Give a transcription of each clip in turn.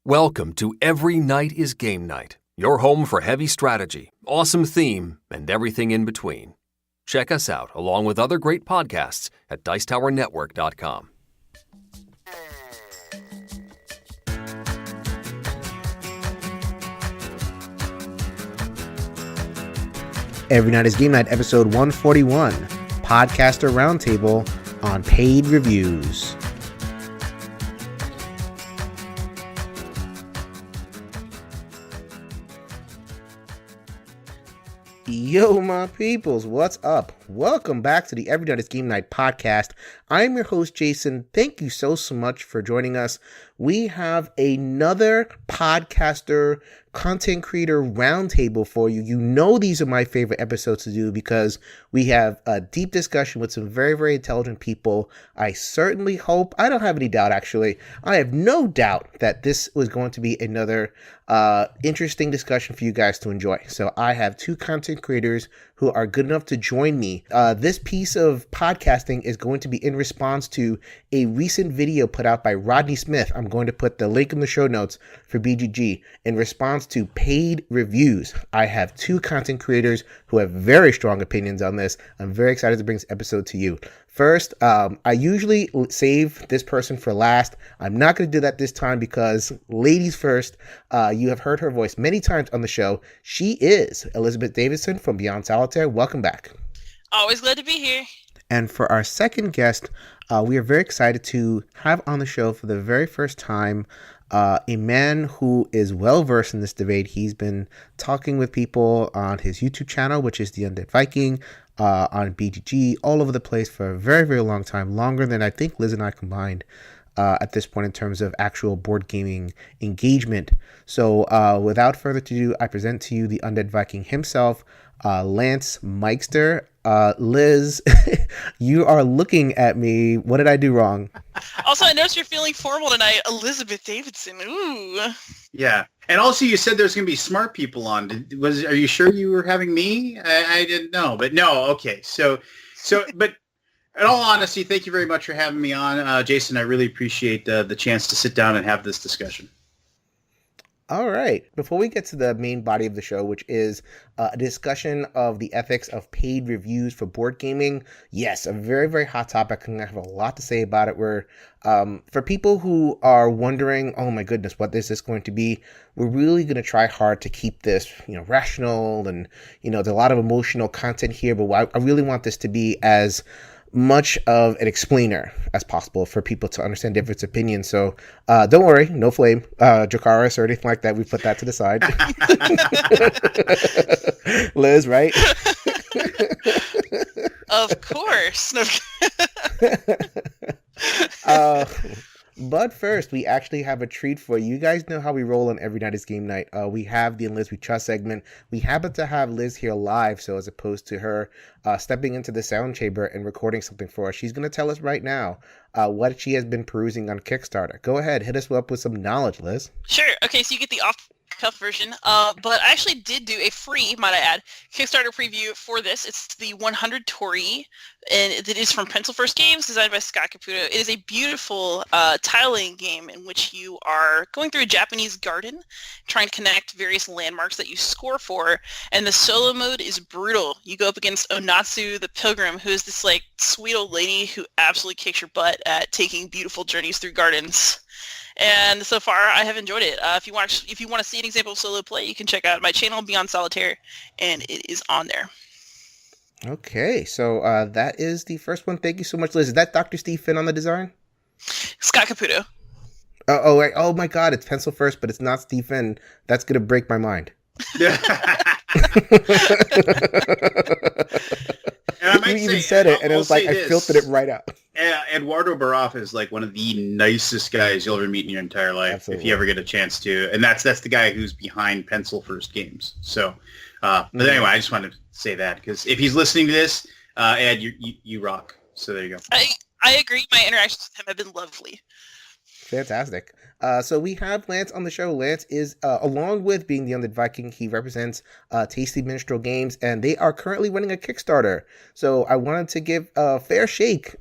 Welcome to Every Night is Game Night, your home for heavy strategy, awesome theme, and everything in between. Check us out along with other great podcasts at dicetowernetwork.com. Every Night is Game Night, episode 141, Podcaster Roundtable on paid reviews. Yo, my peoples, what's up? Welcome back to the Every Night is Game Night podcast. I'm your host, Jason. Thank you so much for joining us. We have another podcaster, content creator roundtable for you. You know these are my favorite episodes to do because we have a deep discussion with some very, very intelligent people. I certainly hope, I don't have any doubt actually, I have no doubt that this was going to be another interesting discussion for you guys to enjoy. So I have two content creators who are good enough to join me. This piece of podcasting is going to be in response to a recent video put out by Rodney Smith. I'm going to put the link in the show notes for BGG in response to paid reviews. I have two content creators who have very strong opinions on this. I'm very excited to bring this episode to you. First, I usually save this person for last. I'm not going to do that this time because ladies first. You have heard her voice many times on the show. She is Elizabeth Davidson from Beyond Solitaire. Welcome back. Always glad to be here. And for our second guest, we are very excited to have on the show for the very first time a man who is well-versed in this debate. He's been talking with people on his YouTube channel, which is the Undead Viking, on BGG, all over the place for a very, very long time, longer than I think Liz and I combined at this point in terms of actual board gaming engagement. So without further ado, I present to you the Undead Viking himself, Lance Myxter. Liz, you are looking at me. What did I do wrong? Also, I noticed you're feeling formal tonight. Elizabeth Davidson. Ooh. Yeah. And also you said there's going to be smart people on. Are you sure you were having me? I didn't know. But no, okay. But in all honesty, thank you very much for having me on. Jason, I really appreciate the chance to sit down and have this discussion. All right. Before we get to the main body of the show, which is a discussion of the ethics of paid reviews for board gaming, yes, a very, very hot topic, and I have a lot to say about it. Where for people who are wondering, oh my goodness, what is this going to be? We're really going to try hard to keep this, rational, and there's a lot of emotional content here, but I really want this to be as much of an explainer as possible for people to understand different opinions. So don't worry, no flame, Dracarys or anything like that. We put that to the side. Liz, right? Of course. But first, we actually have a treat for you. You guys know how we roll on Every Night is Game Night. We have the Liz We Trust segment. We happen to have Liz here live, so as opposed to her stepping into the sound chamber and recording something for us, she's going to tell us right now what she has been perusing on Kickstarter. Go ahead, hit us up with some knowledge, Liz. Sure. Okay, so you get the off-the-cuff version, but I actually did do a free, might I add, Kickstarter preview for this. It's the 100 Tori, and it is from Pencil First Games, designed by Scott Caputo. It is a beautiful tile-laying game in which you are going through a Japanese garden, trying to connect various landmarks that you score for, and the solo mode is brutal. You go up against Onatsu the Pilgrim, who is this sweet old lady who absolutely kicks your butt at taking beautiful journeys through gardens. And so far, I have enjoyed it. If you want to see an example of solo play, you can check out my channel, Beyond Solitaire, and it is on there. Okay, so that is the first one. Thank you so much, Liz. Is that Dr. Steve Finn on the design? Scott Caputo. Oh my God, it's Pencil First, but it's not Steve Finn. That's going to break my mind. You even said it, and it was like I filtered it right out. Eduardo Baraf is one of the nicest guys you'll ever meet in your entire life. Absolutely. If you ever get a chance to. And that's the guy who's behind Pencil First Games. So, but anyway, I just wanted to say that because if he's listening to this, Ed, you rock. So there you go. I agree. My interactions with him have been lovely. Fantastic. So we have Lance on the show. Lance is, along with being the Undead Viking, he represents Tasty Minstrel Games, and they are currently running a Kickstarter. So I wanted to give a fair shake.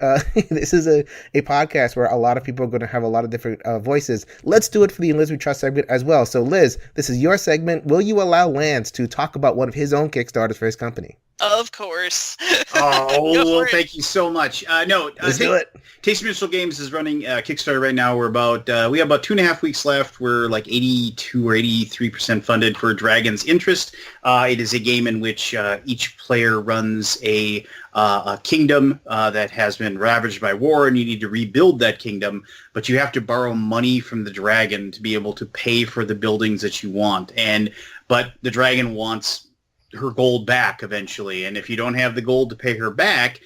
This is a podcast where a lot of people are going to have a lot of different voices. Let's do it for the In Liz We Trust segment as well. So Liz, this is your segment. Will you allow Lance to talk about one of his own Kickstarters for his company? Of course. Oh, thank you so much. Let's do it. Tasty Minstrel Games is running Kickstarter right now. We have about 2.5 weeks left. We're like 82 or 83% funded for Dragon's Interest. It is a game in which each player runs a kingdom that has been ravaged by war, and you need to rebuild that kingdom, but you have to borrow money from the dragon to be able to pay for the buildings that you want. But the dragon wants her gold back eventually, and if you don't have the gold to pay her back,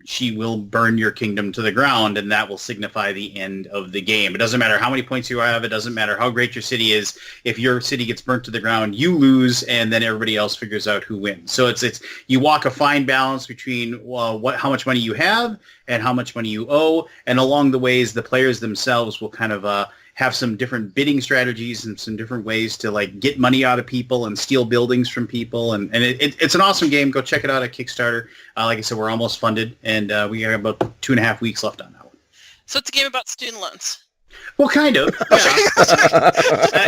she will burn your kingdom to the ground, and that will signify the end of the game. It doesn't matter how many points you have. It doesn't matter how great your city is. If your city gets burnt to the ground, you lose, and then everybody else figures out who wins. So it's you walk a fine balance between how much money you have and how much money you owe, and along the ways, the players themselves will kind of have some different bidding strategies and some different ways to like get money out of people and steal buildings from people. And it's an awesome game. Go check it out at Kickstarter. Like I said, we're almost funded, and we got about 2.5 weeks left on that one. So it's a game about student loans. Well, kind of. Yeah.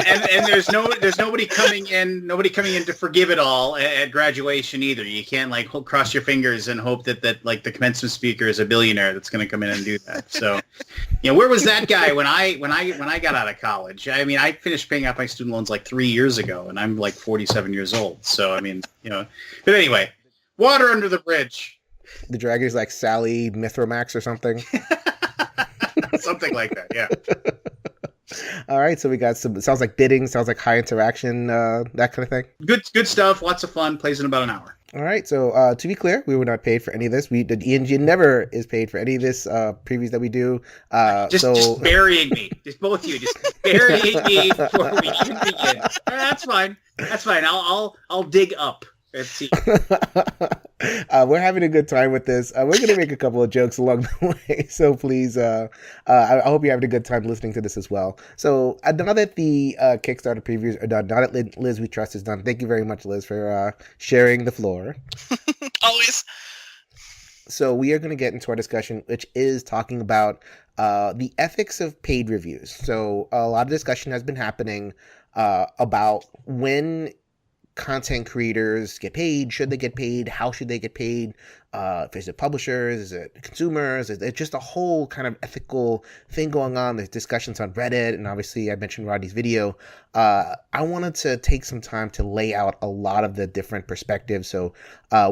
and there's nobody coming in to forgive it all at graduation either. You can't like cross your fingers and hope that like the commencement speaker is a billionaire that's going to come in and do that. So, where was that guy when I got out of college? I mean, I finished paying off my student loans like 3 years ago, and I'm like 47 years old. So, I mean, But anyway, water under the bridge. The dragon is like Sally Mithromax or something. Something like that, yeah. All right, so we got some. It sounds like bidding, sounds like high interaction, that kind of thing. Good stuff. Lots of fun. Plays in about an hour. All right, so to be clear, we were not paid for any of this. The ENGN never is paid for any of this previews that we do. Just burying me, just both of you, just burying me before we even begin. That's fine. I'll dig up. Let's see. We're having a good time with this. We're going to make a couple of jokes along the way, so please, I hope you're having a good time listening to this as well. So now that the Kickstarter previews are done, now that Liz We Trust is done, thank you very much, Liz, for sharing the floor. Always. So we are going to get into our discussion, which is talking about the ethics of paid reviews. So a lot of discussion has been happening about when content creators get paid, should they get paid, how should they get paid, is it publishers, is it consumers, is it just a whole kind of ethical thing going on. There's discussions on Reddit, and obviously I mentioned Rodney's video. I wanted to take some time to lay out a lot of the different perspectives. So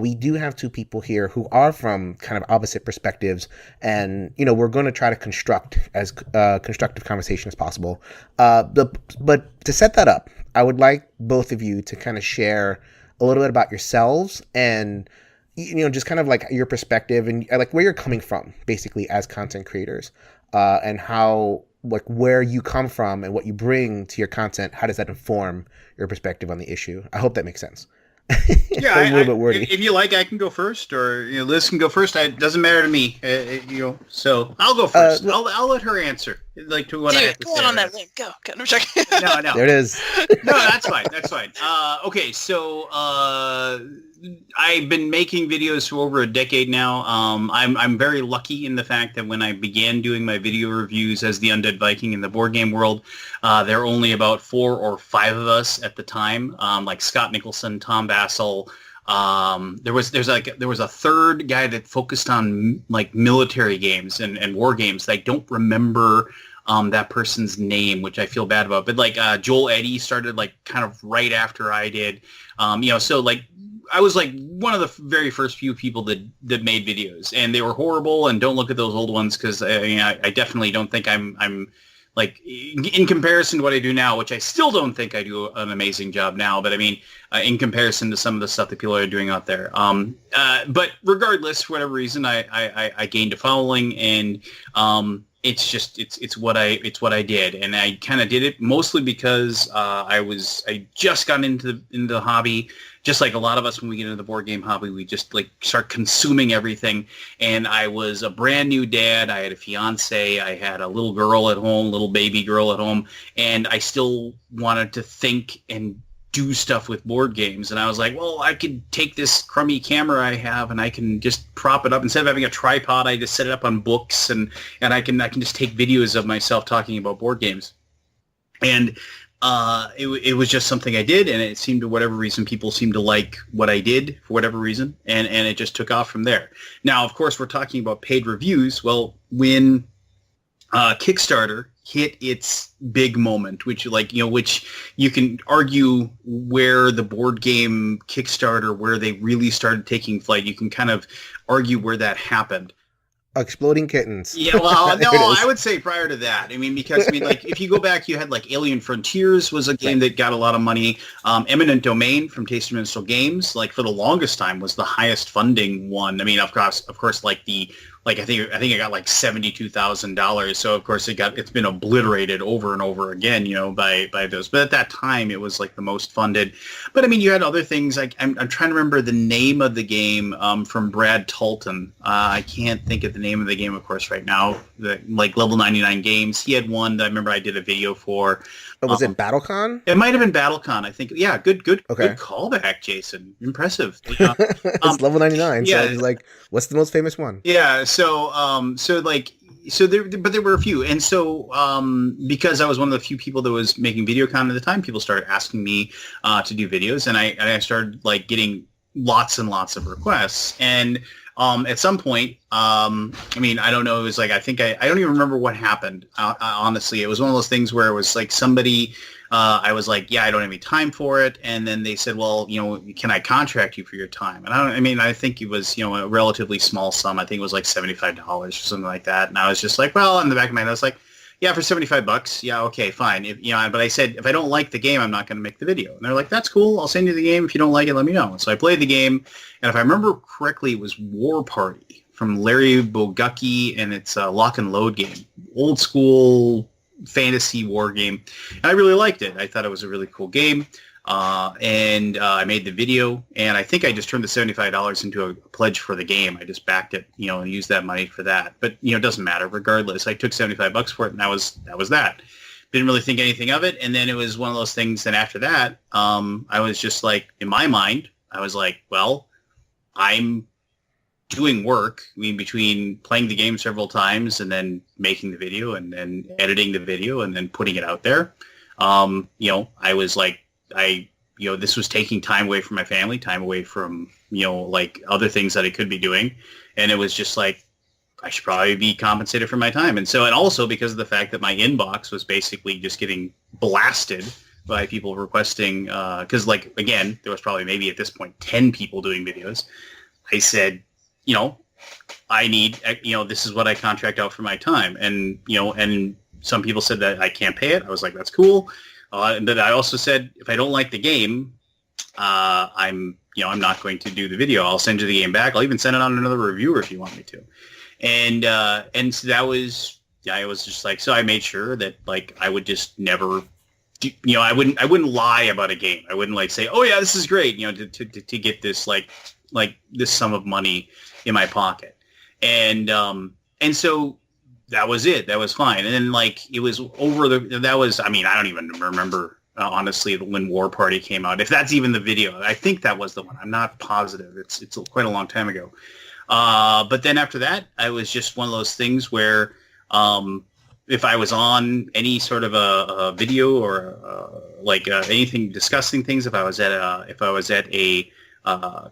we do have two people here who are from kind of opposite perspectives, and we're going to try to construct as constructive conversation as possible. But to set that up, I would like both of you to kind of share a little bit about yourselves and, just kind of like your perspective and like where you're coming from basically as content creators, and how, like, where you come from and what you bring to your content. How does that inform your perspective on the issue? I hope that makes sense. Yeah, a little bit wordy. If you like, I can go first, or Liz can go first. It doesn't matter to me. So I'll go first. I'll let her answer. Like to what I have to go say. on that link. Go. No, no. There it is. No, that's fine. Okay, so I've been making videos for over a decade now. I'm very lucky in the fact that when I began doing my video reviews as the Undead Viking in the board game world, there were only about 4 or 5 of us at the time, like Scott Nicholson, Tom Bassel. There was a third guy that focused on like military games and war games that I don't remember that person's name, which I feel bad about. But like Joel Eddy started like kind of right after I did. So like I was like one of the very first few people that made videos, and they were horrible. And don't look at those old ones because I definitely don't think I'm like in comparison to what I do now, which I still don't think I do an amazing job now. But I mean, in comparison to some of the stuff that people are doing out there. But regardless, for whatever reason, I gained a following, and it's what I did, and I kind of did it mostly because I just got into the hobby, just like a lot of us when we get into the board game hobby, we just like start consuming everything. And I was a brand new dad. I had a fiance. I had a little girl at home, little baby girl at home, and I still wanted to think and do stuff with board games. And I was like, well, I could take this crummy camera I have and I can just prop it up. Instead of having a tripod, I just set it up on books, and I can just take videos of myself talking about board games. And it was just something I did, and it seemed, to whatever reason, people seemed to like what I did for whatever reason, and it just took off from there. Now, of course, we're talking about paid reviews. Well, when Kickstarter hit its big moment, which you can argue where the board game Kickstarter, where they really started taking flight, you can kind of argue where that happened. Exploding Kittens. Yeah, well, no, I would say prior to that. I mean, because like if you go back, you had like Alien Frontiers was a game that got a lot of money. Eminent Domain from Taste of Minstrel Games, like for the longest time, was the highest funding one. I mean, of course, I think it got like $72,000. So of course it's been obliterated over and over again, by those. But at that time, it was like the most funded. But I mean, you had other things. Like I'm trying to remember the name of the game from Brad Talton. I can't think of the name of the game, of course, right now. Like Level 99 Games. He had one that I remember I did a video for. Oh, was it BattleCon? It might have been BattleCon, I think. Yeah, good callback, Jason. Impressive. It's Level 99. Yeah. So it's like, what's the most famous one? Yeah. But there were a few, and so because I was one of the few people that was making VideoCon at the time, people started asking me to do videos, and I started like getting lots and lots of requests, and at some point, I mean, I don't know, it was like, I don't even remember what happened. Honestly, it was one of those things where it was like somebody, I was like, yeah, I don't have any time for it. And then they said, well, can I contract you for your time? And I think it was, a relatively small sum. I think it was like $75 or something like that. And I was just like, well, in the back of my head, I was like, yeah, for $75. Yeah. Okay, fine. But I said, if I don't like the game, I'm not going to make the video. And they're like, that's cool. I'll send you the game. If you don't like it, let me know. So I played the game. And if I remember correctly, it was War Party from Larry Bogucki, and it's a lock and load game, old school fantasy war game. And I really liked it. I thought it was a really cool game. And I made the video, and I think I just turned the $75 into a pledge for the game. I just backed it, and used that money for that. But, it doesn't matter. Regardless, I took $75 for it, and that was that. Didn't really think anything of it. And then it was one of those things. And after that, I was just like, in my mind, I was like, well, I'm doing work. I mean, between playing the game several times and then making the video and then editing the video and then putting it out there. I was like, this was taking time away from my family, time away from, like other things that I could be doing. And it was just like, I should probably be compensated for my time. And also because of the fact that my inbox was basically just getting blasted by people requesting, because like, again, there was probably maybe at this point 10 people doing videos. I said, I need, this is what I contract out for my time. And, and some people said that I can't pay it. I was like, that's cool. But I also said, if I don't like the game, I'm not going to do the video. I'll send you the game back. I'll even send it on to another reviewer if you want me to. And so that was, I was just like, so I made sure that like, I would just never, I wouldn't lie about a game. I wouldn't like say, oh yeah, this is great, to get this like this sum of money in my pocket. And so that was it. That was fine. And then like it was over I don't even remember honestly when War Party came out, if that's even the video. I think that was the one. I'm not positive. It's quite a long time ago. But then after that, I was just one of those things where if I was on any sort of a video or anything discussing things, if I was at a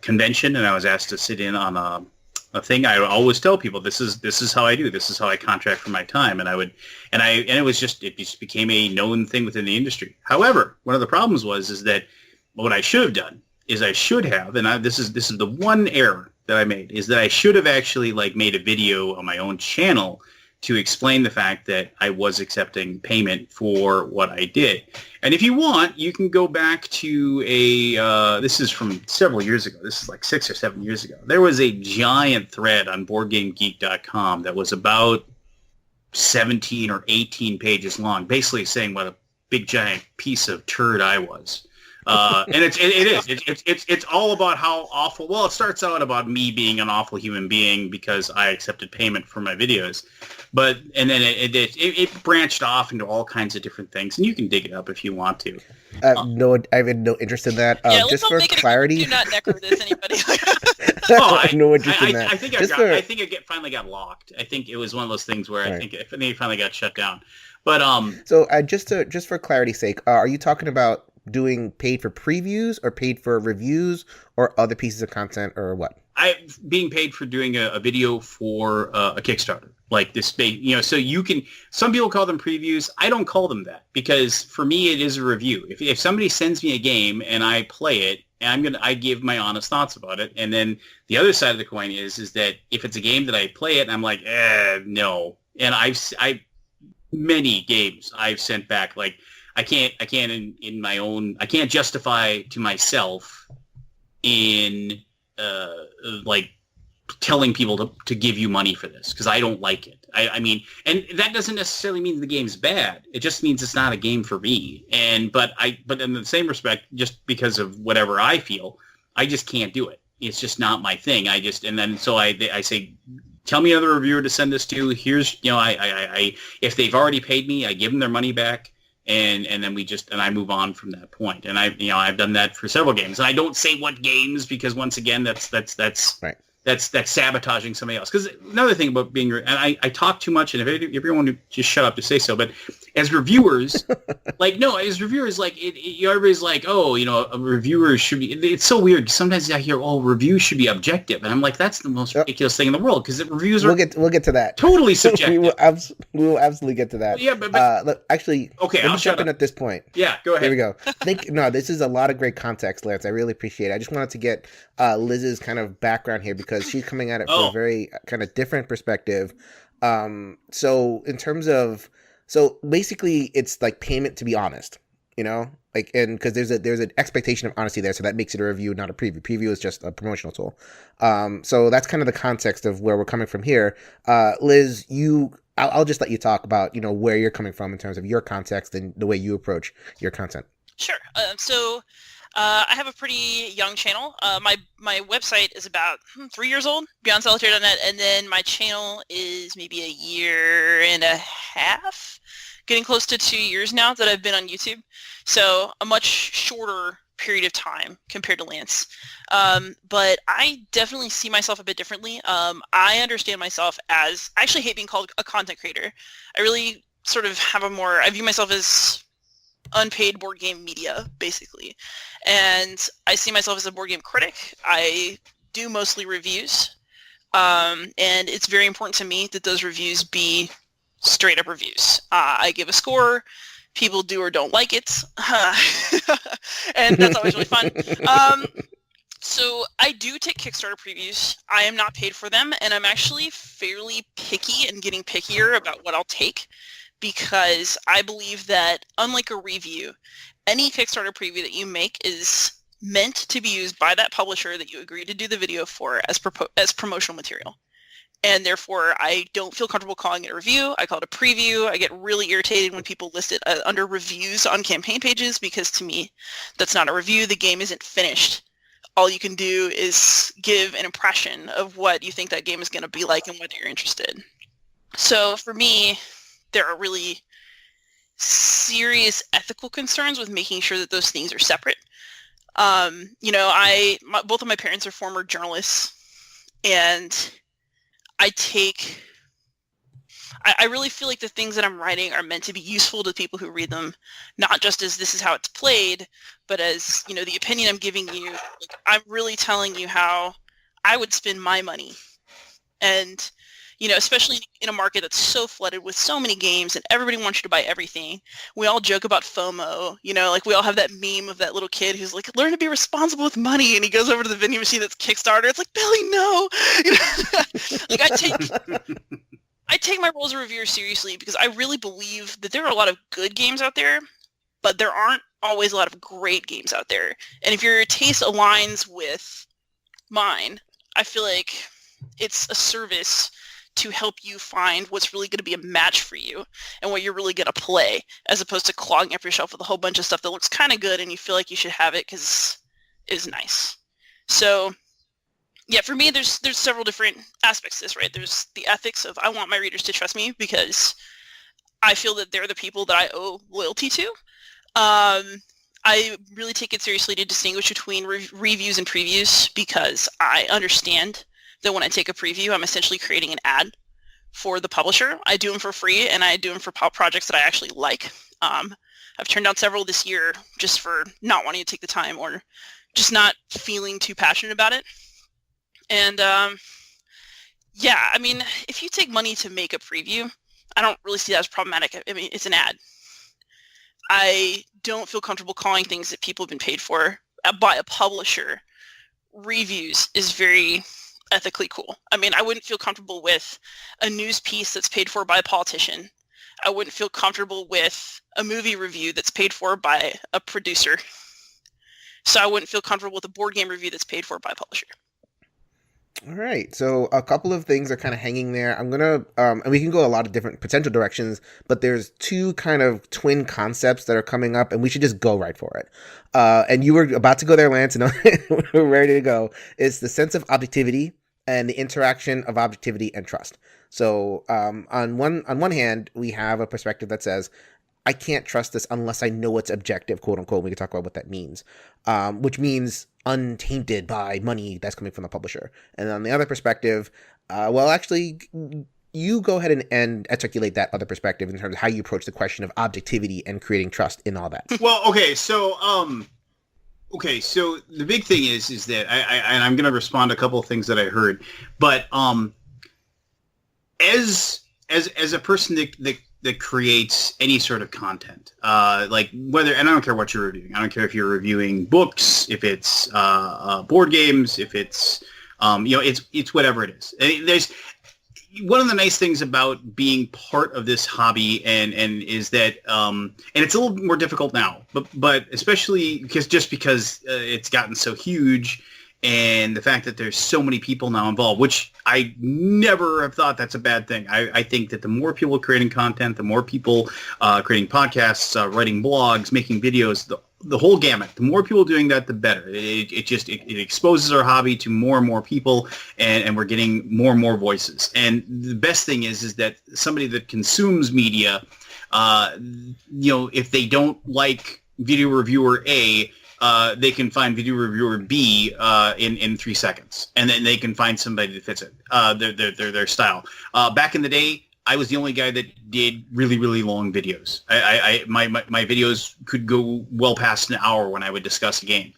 convention and I was asked to sit in on a thing, I would always tell people, this is how I do. This is how I contract for my time. And it just became a known thing within the industry. However, one of the problems is that what I should have done is this is the one error that I made, is that I should have actually like made a video on my own channel to explain the fact that I was accepting payment for what I did. And if you want, you can go back to this is from several years ago. This is like 6 or 7 years ago. There was a giant thread on BoardGameGeek.com that was about 17 or 18 pages long, basically saying what a big giant piece of turd I was. And it's all about how awful. Well, it starts out about me being an awful human being because I accepted payment for my videos, and then it branched off into all kinds of different things, and you can dig it up if you want to. No, I have no interest in that. Yeah, Just for clarity, do not necro this anybody. I have no interest in that. I think finally got locked. I think it was one of those things where I think it finally got shut down. But so just for clarity's sake, are you talking about doing paid for previews or paid for reviews or other pieces of content or what? Being paid for doing a video for a Kickstarter, like this big, so you can, some people call them previews. I don't call them that because for me, it is a review. If somebody sends me a game and I play it, and I give my honest thoughts about it. And then the other side of the coin is that if it's a game that I play it and I'm like, no. And many games I've sent back, like, I can't in my own, I can't justify to myself in like telling people to give you money for this because I don't like it. I mean, and that doesn't necessarily mean the game's bad. It just means it's not a game for me. But in the same respect, just because of whatever I feel, I just can't do it. It's just not my thing. I say, tell me another reviewer to send this to. Here's, if they've already paid me, I give them their money back. And then I move on from that point. And I've done that for several games. And I don't say what games because once again, that's right. That's sabotaging somebody else. Because another thing about being, and I talk too much, and if everyone would just shut up to say so, but as reviewers, everybody's like, oh, a reviewer should be, it's so weird. Sometimes I hear, oh, reviews should be objective. And I'm like, that's the most ridiculous thing in the world because reviews are we'll get to that. Totally subjective. we will absolutely get to that. Well, yeah, but look, actually, okay, let me jump in at this point. Yeah, go ahead. Here we go. This is a lot of great context, Lance. I really appreciate it. I just wanted to get Liz's kind of background here because she's coming at it from a very kind of different perspective. So in terms of, basically it's like payment to be honest, like, and because there's an expectation of honesty there, so that makes it a review, not a preview. Preview is just a promotional tool. So that's kind of the context of where we're coming from here. Liz, I'll just let you talk about, where you're coming from in terms of your context and the way you approach your content. Sure. I have a pretty young channel. My website is about 3 years old, Beyond Solitaire.net, and then my channel is maybe a year and a half, getting close to 2 years now that I've been on YouTube. So a much shorter period of time compared to Lance. But I definitely see myself a bit differently. I understand myself as, I actually hate being called a content creator. I really sort of have I view myself as unpaid board game media, basically. And I see myself as a board game critic. I do mostly reviews. And it's very important to me that those reviews be straight up reviews. I give a score. People do or don't like it. And that's always really fun. So I do take Kickstarter previews. I am not paid for them. And I'm actually fairly picky and getting pickier about what I'll take, because I believe that, unlike a review, any Kickstarter preview that you make is meant to be used by that publisher that you agreed to do the video for as promotional material. And therefore, I don't feel comfortable calling it a review. I call it a preview. I get really irritated when people list it under reviews on campaign pages, because to me, that's not a review. The game isn't finished. All you can do is give an impression of what you think that game is going to be like and whether you're interested. So for me, there are really serious ethical concerns with making sure that those things are separate. Both of my parents are former journalists, and I really feel like the things that I'm writing are meant to be useful to people who read them, not just as this is how it's played, but as, the opinion I'm giving you. Like, I'm really telling you how I would spend my money. And especially in a market that's so flooded with so many games and everybody wants you to buy everything. We all joke about FOMO, we all have that meme of that little kid who's like, learn to be responsible with money. And he goes over to the vending machine that's Kickstarter. It's like, Billy, no. Like, I take my role as a reviewer seriously because I really believe that there are a lot of good games out there, but there aren't always a lot of great games out there. And if your taste aligns with mine, I feel like it's a service to help you find what's really going to be a match for you and what you're really going to play, as opposed to clogging up your shelf with a whole bunch of stuff that looks kind of good and you feel like you should have it because it's nice. So yeah, for me, there's several different aspects to this, right? There's the ethics of I want my readers to trust me because I feel that they're the people that I owe loyalty to. I really take it seriously to distinguish between reviews and previews because I understand that when I take a preview, I'm essentially creating an ad for the publisher. I do them for free, and I do them for projects that I actually like. I've turned down several this year just for not wanting to take the time or just not feeling too passionate about it. And yeah, I mean, if you take money to make a preview, I don't really see that as problematic. I mean, it's an ad. I don't feel comfortable calling things that people have been paid for by a publisher reviews is very ethically cool. I mean, I wouldn't feel comfortable with a news piece that's paid for by a politician. I wouldn't feel comfortable with a movie review that's paid for by a producer. So I wouldn't feel comfortable with a board game review that's paid for by a publisher. All right, so a couple of things are kind of hanging there. I'm gonna, and we can go a lot of different potential directions, but there's two kind of twin concepts that are coming up, and we should just go right for it. And you were about to go there, Lance, and we're ready to go. It's the sense of objectivity and the interaction of objectivity and trust. So on one hand, we have a perspective that says, I can't trust this unless I know it's objective, quote unquote. We can talk about what that means, which means untainted by money that's coming from the publisher. And on the other perspective, well, actually, you go ahead and articulate that other perspective in terms of how you approach the question of objectivity and creating trust in all that. Well, okay, so the big thing is that I'm going to respond to a couple of things that I heard, but as a person that creates any sort of content, like whether, and I don't care what you're reviewing. I don't care if you're reviewing books, if it's board games, if it's it's whatever it is. There's one of the nice things about being part of this hobby, and is that and it's a little more difficult now, but especially because it's gotten so huge. And the fact that there's so many people now involved, which I never have thought that's a bad thing. I think that the more people creating content, the more people creating podcasts, writing blogs, making videos, the whole gamut, the more people doing that, the better. It exposes our hobby to more and more people, and we're getting more and more voices. And the best thing is that somebody that consumes media, if they don't like video reviewer A, they can find video reviewer B in 3 seconds, and then they can find somebody that fits it, their style. Back in the day, I was the only guy that did really, really long videos. My videos could go well past an hour when I would discuss a game,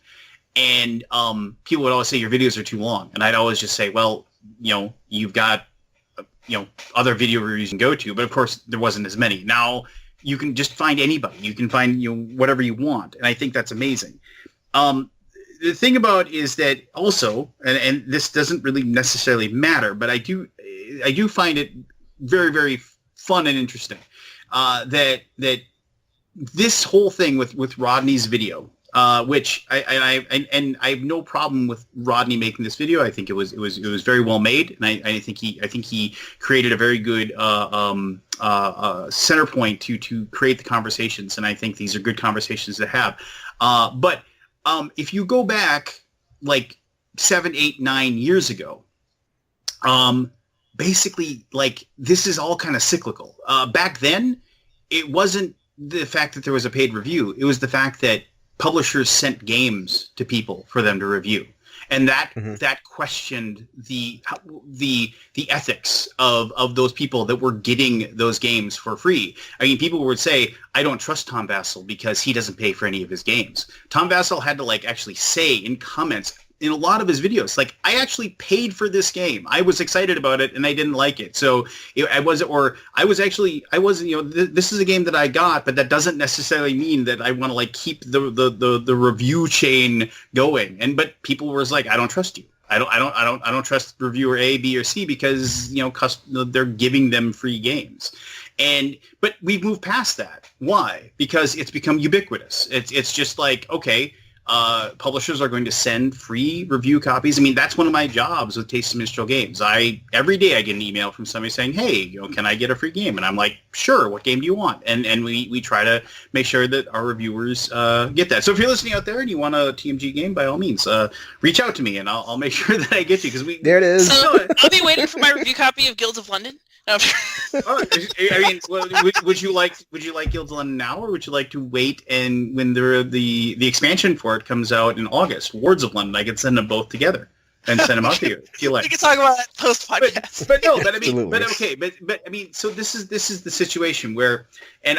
and people would always say your videos are too long, and I'd always just say, well, you've got other video reviews you can go to, but of course there wasn't as many. Now you can just find anybody. You can find whatever you want, and I think that's amazing. The thing about is that also, and this doesn't really necessarily matter, but I do find it very, very fun and interesting that this whole thing with Rodney's video, which I have no problem with Rodney making this video. I think it was very well made, and I think he created a very good center point to create the conversations, and I think these are good conversations to have. But if you go back like 7, 8, 9 years ago, basically, like, this is all kind of cyclical. Back then, it wasn't the fact that there was a paid review. It was the fact that publishers sent games to people for them to review. And that questioned the ethics of those people that were getting those games for free. I mean, people would say, I don't trust Tom Vassell because he doesn't pay for any of his games. Tom Vassell had to actually say in comments in a lot of his videos, I actually paid for this game. I was excited about it and I didn't like it. So this is a game that I got, but that doesn't necessarily mean that I want to keep the review chain going. But people were like, I don't trust you. I don't trust reviewer A, B, or C because they're giving them free games. But we've moved past that. Why? Because it's become ubiquitous. It's just okay. publishers are going to send free review copies. I mean, that's one of my jobs with Taste of Minstrel Games. Every day I get an email from somebody saying, hey, can I get a free game? And I'm like, sure, what game do you want? And we try to make sure that our reviewers get that. So if you're listening out there and you want a TMG game, by all means, reach out to me and I'll make sure that I get you. There it is. So I'll be waiting for my review copy of Guilds of London. No. I mean, would you like Guilds of London now, or would you like to wait and when the expansion for it comes out in August, Wards of London, I can send them both together and send them out to you if you like. We can talk about that post podcast. But I mean, so this is the situation where, and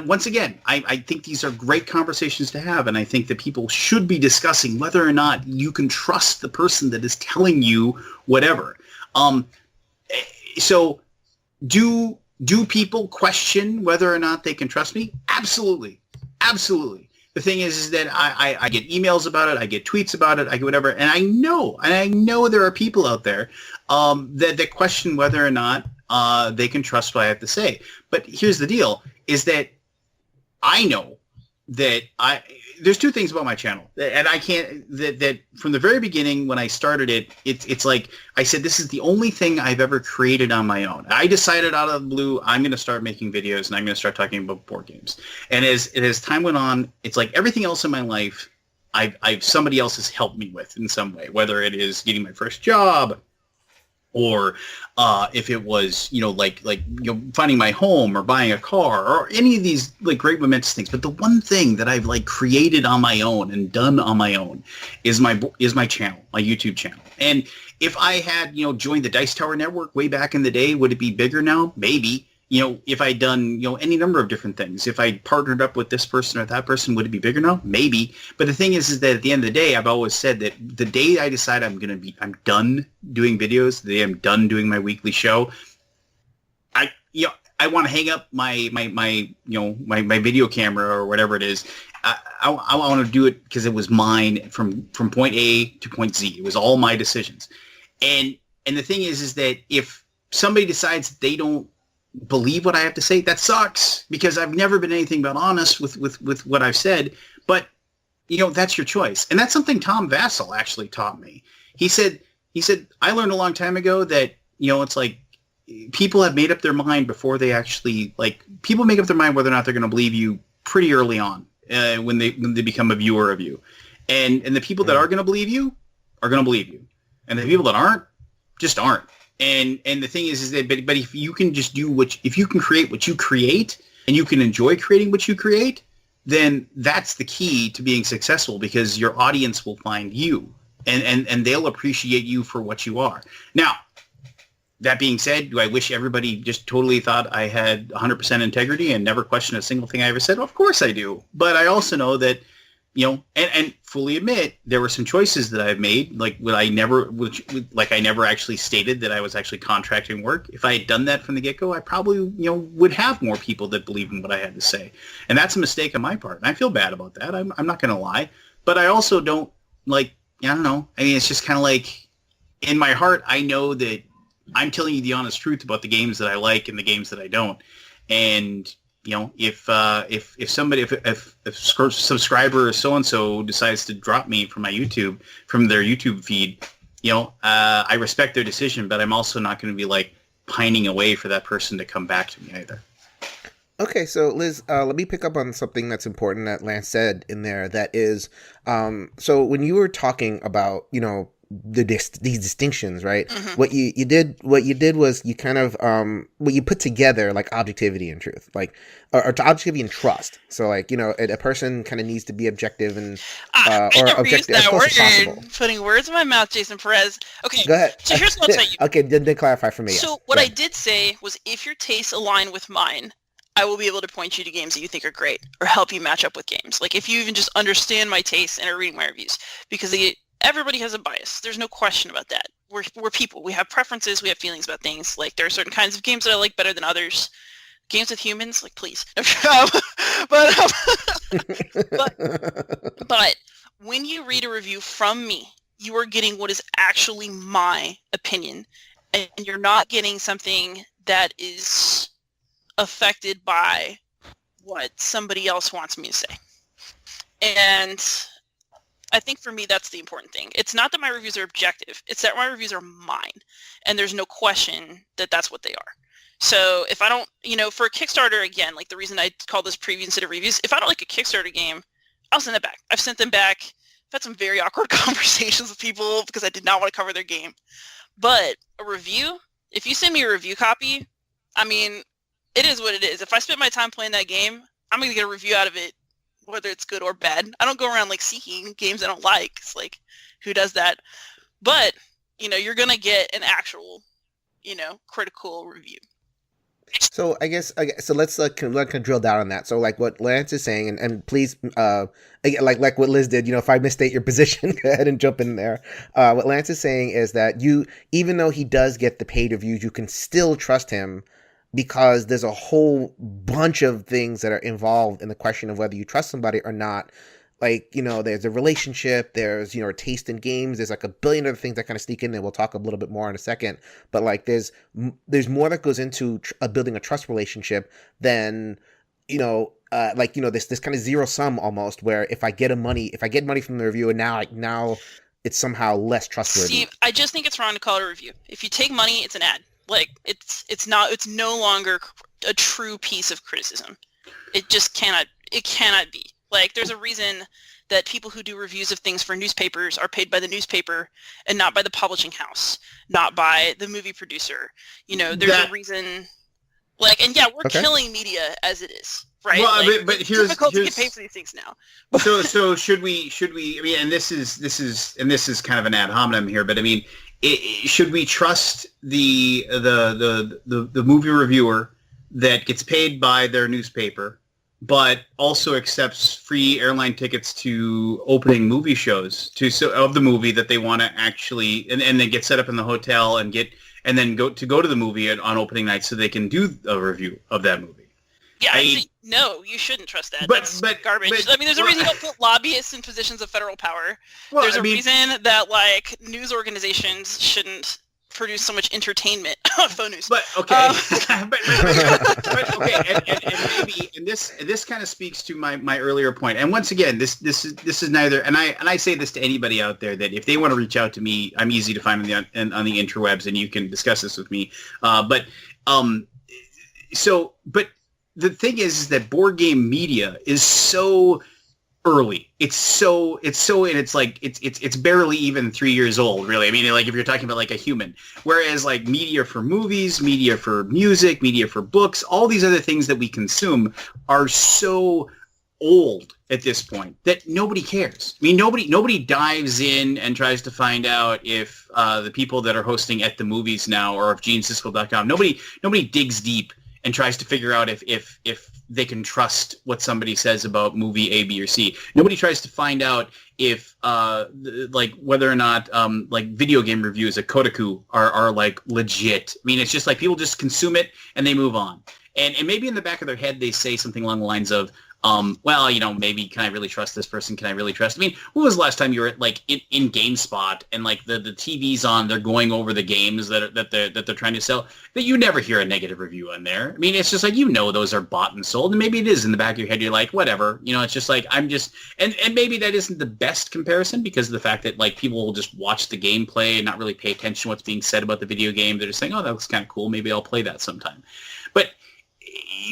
once again, I think these are great conversations to have, and I think that people should be discussing whether or not you can trust the person that is telling you whatever. So. Do people question whether or not they can trust me? Absolutely. Absolutely. The thing is that I get emails about it, I get tweets about it, I get whatever, and I know there are people out there that question whether or not they can trust what I have to say. But here's the deal, is that I know that there's two things about my channel, and I can't, that from the very beginning when I started it, it's like I said, this is the only thing I've ever created on my own. I decided out of the blue, I'm going to start making videos and I'm going to start talking about board games. And as time went on, it's like everything else in my life, somebody else has helped me with in some way, whether it is getting my first job, or if it was, finding my home or buying a car or any of these like great momentous things. But the one thing that I've like created on my own and done on my own is my channel, my YouTube channel. And if I had, joined the Dice Tower Network way back in the day, would it be bigger now? Maybe. If I'd done, any number of different things, if I partnered up with this person or that person, would it be bigger now? Maybe. But the thing is that at the end of the day, I've always said that the day I decide I'm done doing videos, the day I'm done doing my weekly show, I want to hang up my video camera or whatever it is. I want to do it because it was mine from point A to point Z. It was all my decisions. And the thing is that if somebody decides that they don't believe what I have to say, that sucks, because I've never been anything but honest with what I've said. But that's your choice, and that's something Tom Vassell actually taught me. He said I learned a long time ago that it's like people have made up their mind before they actually, like, people make up their mind whether or not they're going to believe you pretty early on when they become a viewer of you, and the people that are going to believe you are going to believe you, and the people that aren't just aren't. And the thing is that, but if you can just if you can create what you create, and you can enjoy creating what you create, then that's the key to being successful, because your audience will find you, and they'll appreciate you for what you are. Now, that being said, do I wish everybody just totally thought I had 100% integrity and never questioned a single thing I ever said? Of course I do. But I also know that, and fully admit there were some choices that I've made, like I never actually stated that I was actually contracting work. If I had done that from the get-go, I probably, would have more people that believe in what I had to say. And that's a mistake on my part. And I feel bad about that. I'm not going to lie. But I also don't, I don't know. I mean, it's just kind of like, in my heart, I know that I'm telling you the honest truth about the games that I like and the games that I don't. And if subscriber so-and-so decides to drop me from their YouTube feed, I respect their decision, but I'm also not going to be like pining away for that person to come back to me either. Okay, so Liz, let me pick up on something that's important that Lance said in there. That is, so when you were talking about, these distinctions, right? Mm-hmm. What you did was you kind of what you put together, like objectivity and truth, like or objectivity and trust. So like a person kind of needs to be objective and or objective as close as possible. Putting words in my mouth, Jason Perez. Okay, go ahead. So here's what I'll tell you. Okay, then clarify for me. So what I did say was, if your tastes align with mine, I will be able to point you to games that you think are great or help you match up with games. Like if you even just understand my tastes and are reading my reviews, because everybody has a bias. There's no question about that. We're people. We have preferences. We have feelings about things. Like there are certain kinds of games that I like better than others. Games with humans, like please. But when you read a review from me, you are getting what is actually my opinion, and you're not getting something that is affected by what somebody else wants me to say. And I think for me, that's the important thing. It's not that my reviews are objective. It's that my reviews are mine. And there's no question that that's what they are. So if I don't, for a Kickstarter, again, like the reason I call this preview instead of reviews, if I don't like a Kickstarter game, I'll send it back. I've sent them back. I've had some very awkward conversations with people because I did not want to cover their game. But a review, if you send me a review copy, I mean, it is what it is. If I spent my time playing that game, I'm going to get a review out of it, whether it's good or bad. I don't go around like seeking games I don't like. It's like, who does that? But, you're going to get an actual, critical review. So I guess so. Let's kind of drill down on that. So like what Lance is saying, and please, like what Liz did. If I misstate your position, go ahead and jump in there. What Lance is saying is that even though he does get the paid reviews, you can still trust him because there's a whole bunch of things that are involved in the question of whether you trust somebody or not. Like, there's a relationship, there's, taste in games, there's like a billion other things that kind of sneak in there. We'll talk a little bit more in a second. But like, there's more that goes into building a trust relationship than, this kind of zero sum almost, where if I get money from the reviewer, now it's somehow less trustworthy. Steve, I just think it's wrong to call it a review. If you take money, it's an ad. Like, it's no longer a true piece of criticism. It just cannot be. Like, there's a reason that people who do reviews of things for newspapers are paid by the newspaper and not by the publishing house, not by the movie producer. There's a reason. Like, and yeah, we're killing media as it is, right? Well, but here's difficult to get paid for these things now. so should we? I mean, and this is kind of an ad hominem here, but I mean, should we trust the movie reviewer that gets paid by their newspaper, but also accepts free airline tickets to opening movie shows of the movie that they want to actually, and then get set up in the hotel and then go to the movie on opening night so they can do a review of that movie? Yeah, no, you shouldn't trust that. That's garbage. There's a reason you don't put lobbyists in positions of federal power. There's a reason that like news organizations shouldn't produce so much entertainment on phone news. But okay, but okay, and maybe this kind of speaks to my earlier point. And once again, this is neither. And I say this to anybody out there that if they want to reach out to me, I'm easy to find on the interwebs, and you can discuss this with me. But the thing is that board game media is so early. It's barely even 3 years old, really. I mean, like if you're talking about like a human, whereas like media for movies, media for music, media for books, all these other things that we consume are so old at this point that nobody cares. I mean, nobody dives in and tries to find out if the people that are hosting At the Movies now or if GeneSiskel.com, nobody digs deep and tries to figure out if they can trust what somebody says about movie A, B, or C. Nobody tries to find out if like whether or not like video game reviews at Kotaku are like legit. I mean, it's just like people just consume it and they move on. And maybe in the back of their head they say something along the lines of, well, maybe can I really trust this person? Can I really trust? I mean, when was the last time you were like in GameSpot and like the TV's on, they're going over the games that they're trying to sell, that you never hear a negative review on there. I mean, it's just like, those are bought and sold, and maybe it is in the back of your head. You're like, whatever, it's just like, and maybe that isn't the best comparison because of the fact that like people will just watch the gameplay and not really pay attention to what's being said about the video game. They're just saying, oh, that looks kind of cool. Maybe I'll play that sometime. But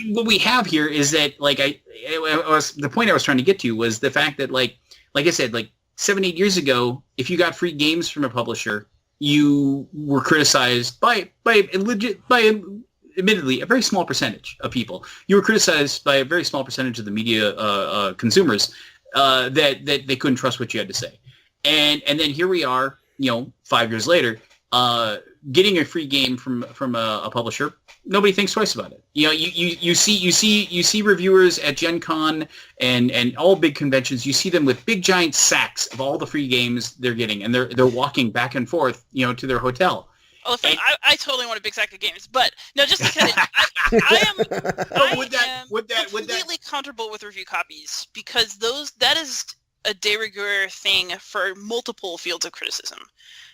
what we have here is that like the point I was trying to get to was the fact that like I said, like 7-8 years ago, if you got free games from a publisher, you were criticized by admittedly a very small percentage of people. You were criticized by a very small percentage of the media consumers that they couldn't trust what you had to say. And then here we are, 5 years later, getting a free game from a publisher. Nobody thinks twice about it. You see reviewers at Gen Con and all big conventions. You see them with big giant sacks of all the free games they're getting, and they're walking back and forth, to their hotel. Oh, I totally want a big sack of games, but no, just because I am completely comfortable with review copies because that is a de rigueur thing for multiple fields of criticism.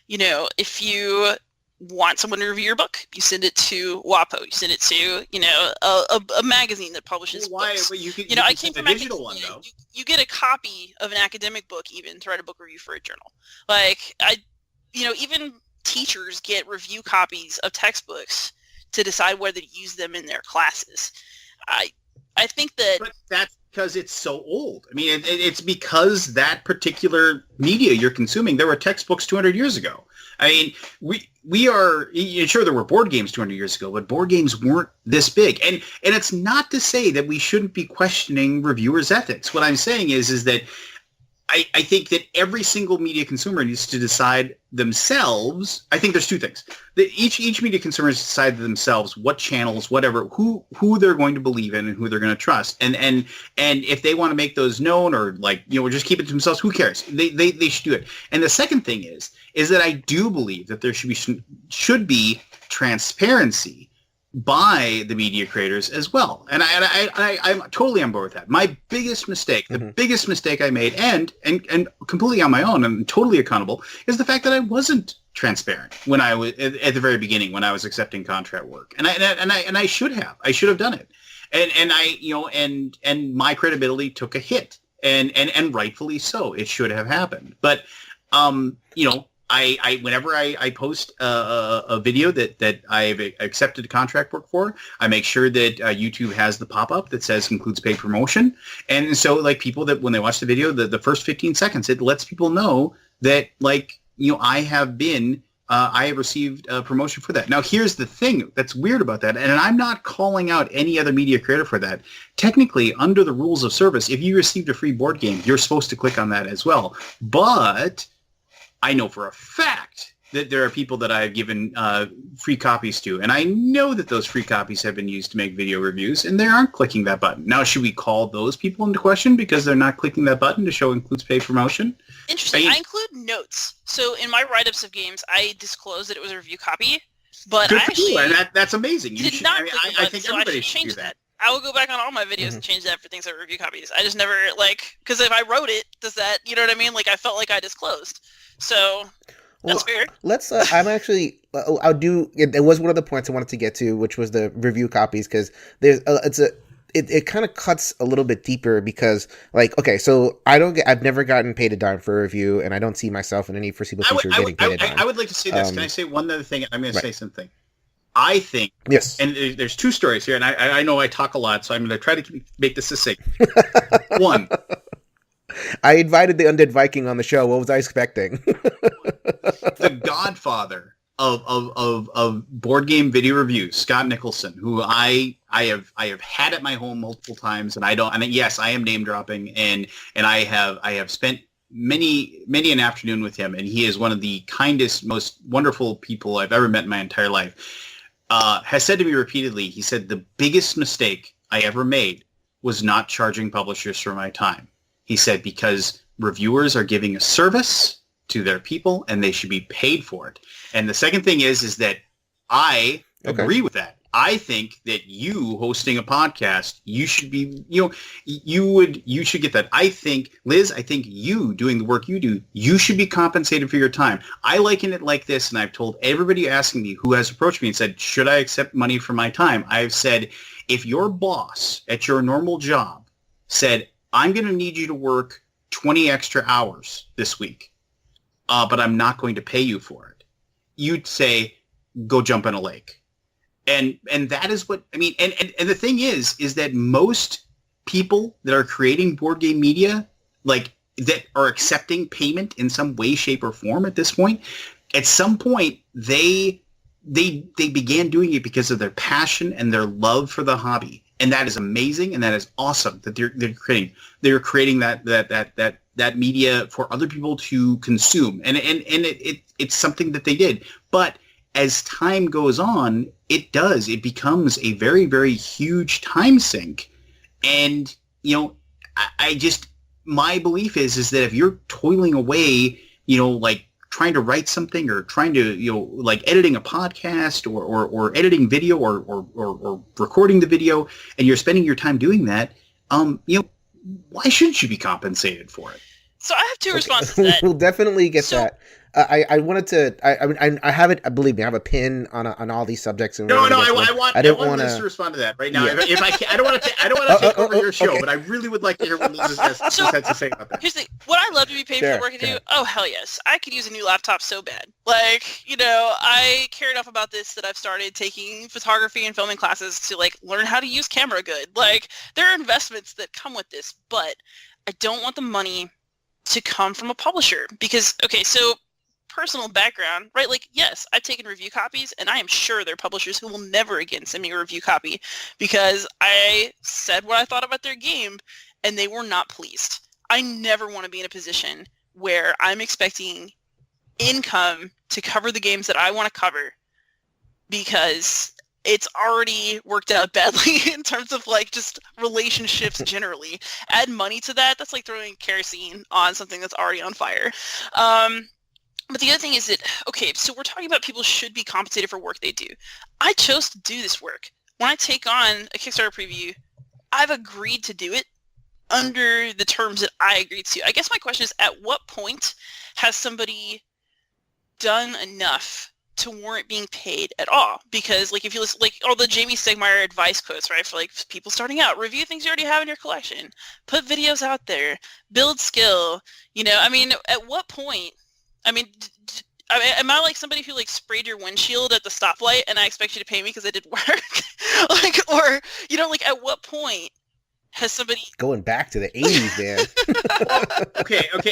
If you want someone to review your book, you send it to WAPO. You send it to, a magazine that publishes books. But you can, I came from digital one though. You get a copy of an academic book even to write a book review for a journal. Even teachers get review copies of textbooks to decide whether to use them in their classes. I think that... But that's because it's so old. I mean, it's because that particular media you're consuming, there were textbooks 200 years ago. I mean, we are sure there were board games 200 years ago, but board games weren't this big. And it's not to say that we shouldn't be questioning reviewers' ethics. What I'm saying is that I think that every single media consumer needs to decide themselves. I think there's two things. That each media consumer needs to decide themselves what channels, whatever, who they're going to believe in and who they're going to trust. And if they want to make those known or just keep it to themselves, who cares? They should do it. And the second thing is that I do believe that there should be transparency by the media creators as well. And I'm totally on board with that. My biggest mistake, the biggest mistake I made, and completely on my own and totally accountable, is the fact that I wasn't transparent when I was at the very beginning when I was accepting contract work. And I should have done it. And my credibility took a hit. And rightfully so. It should have happened. But whenever I post a video that I've accepted contract work for, I make sure that YouTube has the pop-up that says includes paid promotion. And so people that when they watch the video, the first 15 seconds, it lets people know that I have received a promotion for that. Now, here's the thing that's weird about that, and I'm not calling out any other media creator for that. Technically, under the rules of service, if you received a free board game, you're supposed to click on that as well. But I know for a fact that there are people that I have given free copies to, and I know that those free copies have been used to make video reviews, and they aren't clicking that button. Now, should we call those people into question because they're not clicking that button to show includes paid promotion? Interesting. I include notes. So in my write-ups of games, I disclose that it was a review copy, but Good I actually for you, and that's amazing. You did should, not I click the I button, think so everybody I should should do change that. I will go back on all my videos and change that for things that are review copies. I just never because if I wrote it, does that, you know what I mean? I felt like I disclosed. So that's fair. Let's. I'm actually. I'll do. It was one of the points I wanted to get to, which was the review copies, because there's. It kind of cuts a little bit deeper because, okay, so I've never gotten paid a dime for a review, and I don't see myself in any foreseeable future getting paid a dime. I would like to say this. Can I say one other thing? I'm going to say something. I think. Yes. And there's two stories here, and I know I talk a lot, so I'm going to try to make this succinct. One. I invited the Undead Viking on the show. What was I expecting? The godfather of board game video reviews, Scott Nicholson, who I have had at my home multiple times, and yes, I am name dropping, and I have spent many an afternoon with him, and he is one of the kindest, most wonderful people I've ever met in my entire life. Has said to me repeatedly, he said the biggest mistake I ever made was not charging publishers for my time. He said, because reviewers are giving a service to their people and they should be paid for it. And the second thing is that I agree with that. I think that you hosting a podcast, you should be, you should get that. I think, Liz, you doing the work you do, you should be compensated for your time. I liken it like this, and I've told everybody asking me who has approached me and said, should I accept money for my time? I've said, if your boss at your normal job said, I'm going to need you to work 20 extra hours this week, but I'm not going to pay you for it, you'd say, go jump in a lake. And that is what, I mean, and the thing is that most people that are creating board game media, that are accepting payment in some way, shape, or form at this point, at some point, they began doing it because of their passion and their love for the hobby. And that is amazing, and that is awesome that they're creating that media for other people to consume, and it's something that they did. But as time goes on, it becomes a very, very huge time sink. And my belief is that if you're toiling away, trying to write something or trying to, editing a podcast or editing video or recording the video, and you're spending your time doing that, why shouldn't you be compensated for it? So I have two responses to that. We'll definitely get that. I wanted to. I have it. Believe me, I have a pin on all these subjects. And I want Liz to respond to that right now. Yeah. If I can, I don't want to take over your show, but I really would like to hear what Liz has to say about that. Here's the thing. Would I love to be paid for the work I do? Oh, hell yes. I could use a new laptop so bad. Like, you know, I care enough about this that I've started taking photography and filming classes to, like, learn how to use camera good. Like, there are investments that come with this, but I don't want the money to come from a publisher because, okay, so personal background, right? Like, yes, I've taken review copies, and I am sure there are publishers who will never again send me a review copy because I said what I thought about their game, and they were not pleased. I never want to be in a position where I'm expecting income to cover the games that I want to cover because it's already worked out badly in terms of, like, just relationships generally. Add money to that, that's like throwing kerosene on something that's already on fire. But the other thing is that, okay, so we're talking about people should be compensated for work they do. I chose to do this work. When I take on a Kickstarter preview, I've agreed to do it under the terms that I agreed to. I guess my question is, at what point has somebody done enough to warrant being paid at all? Because, like, if you listen, like, all the Jamie Stegmaier advice quotes, right, for, like, people starting out, review things you already have in your collection, put videos out there, build skill, you know, I mean, at what point, I mean, am I like somebody who, like, sprayed your windshield at the stoplight and I expect you to pay me because I did work? Like, or, you know, like, at what point has somebody... Going back to the 80s, man. Okay. But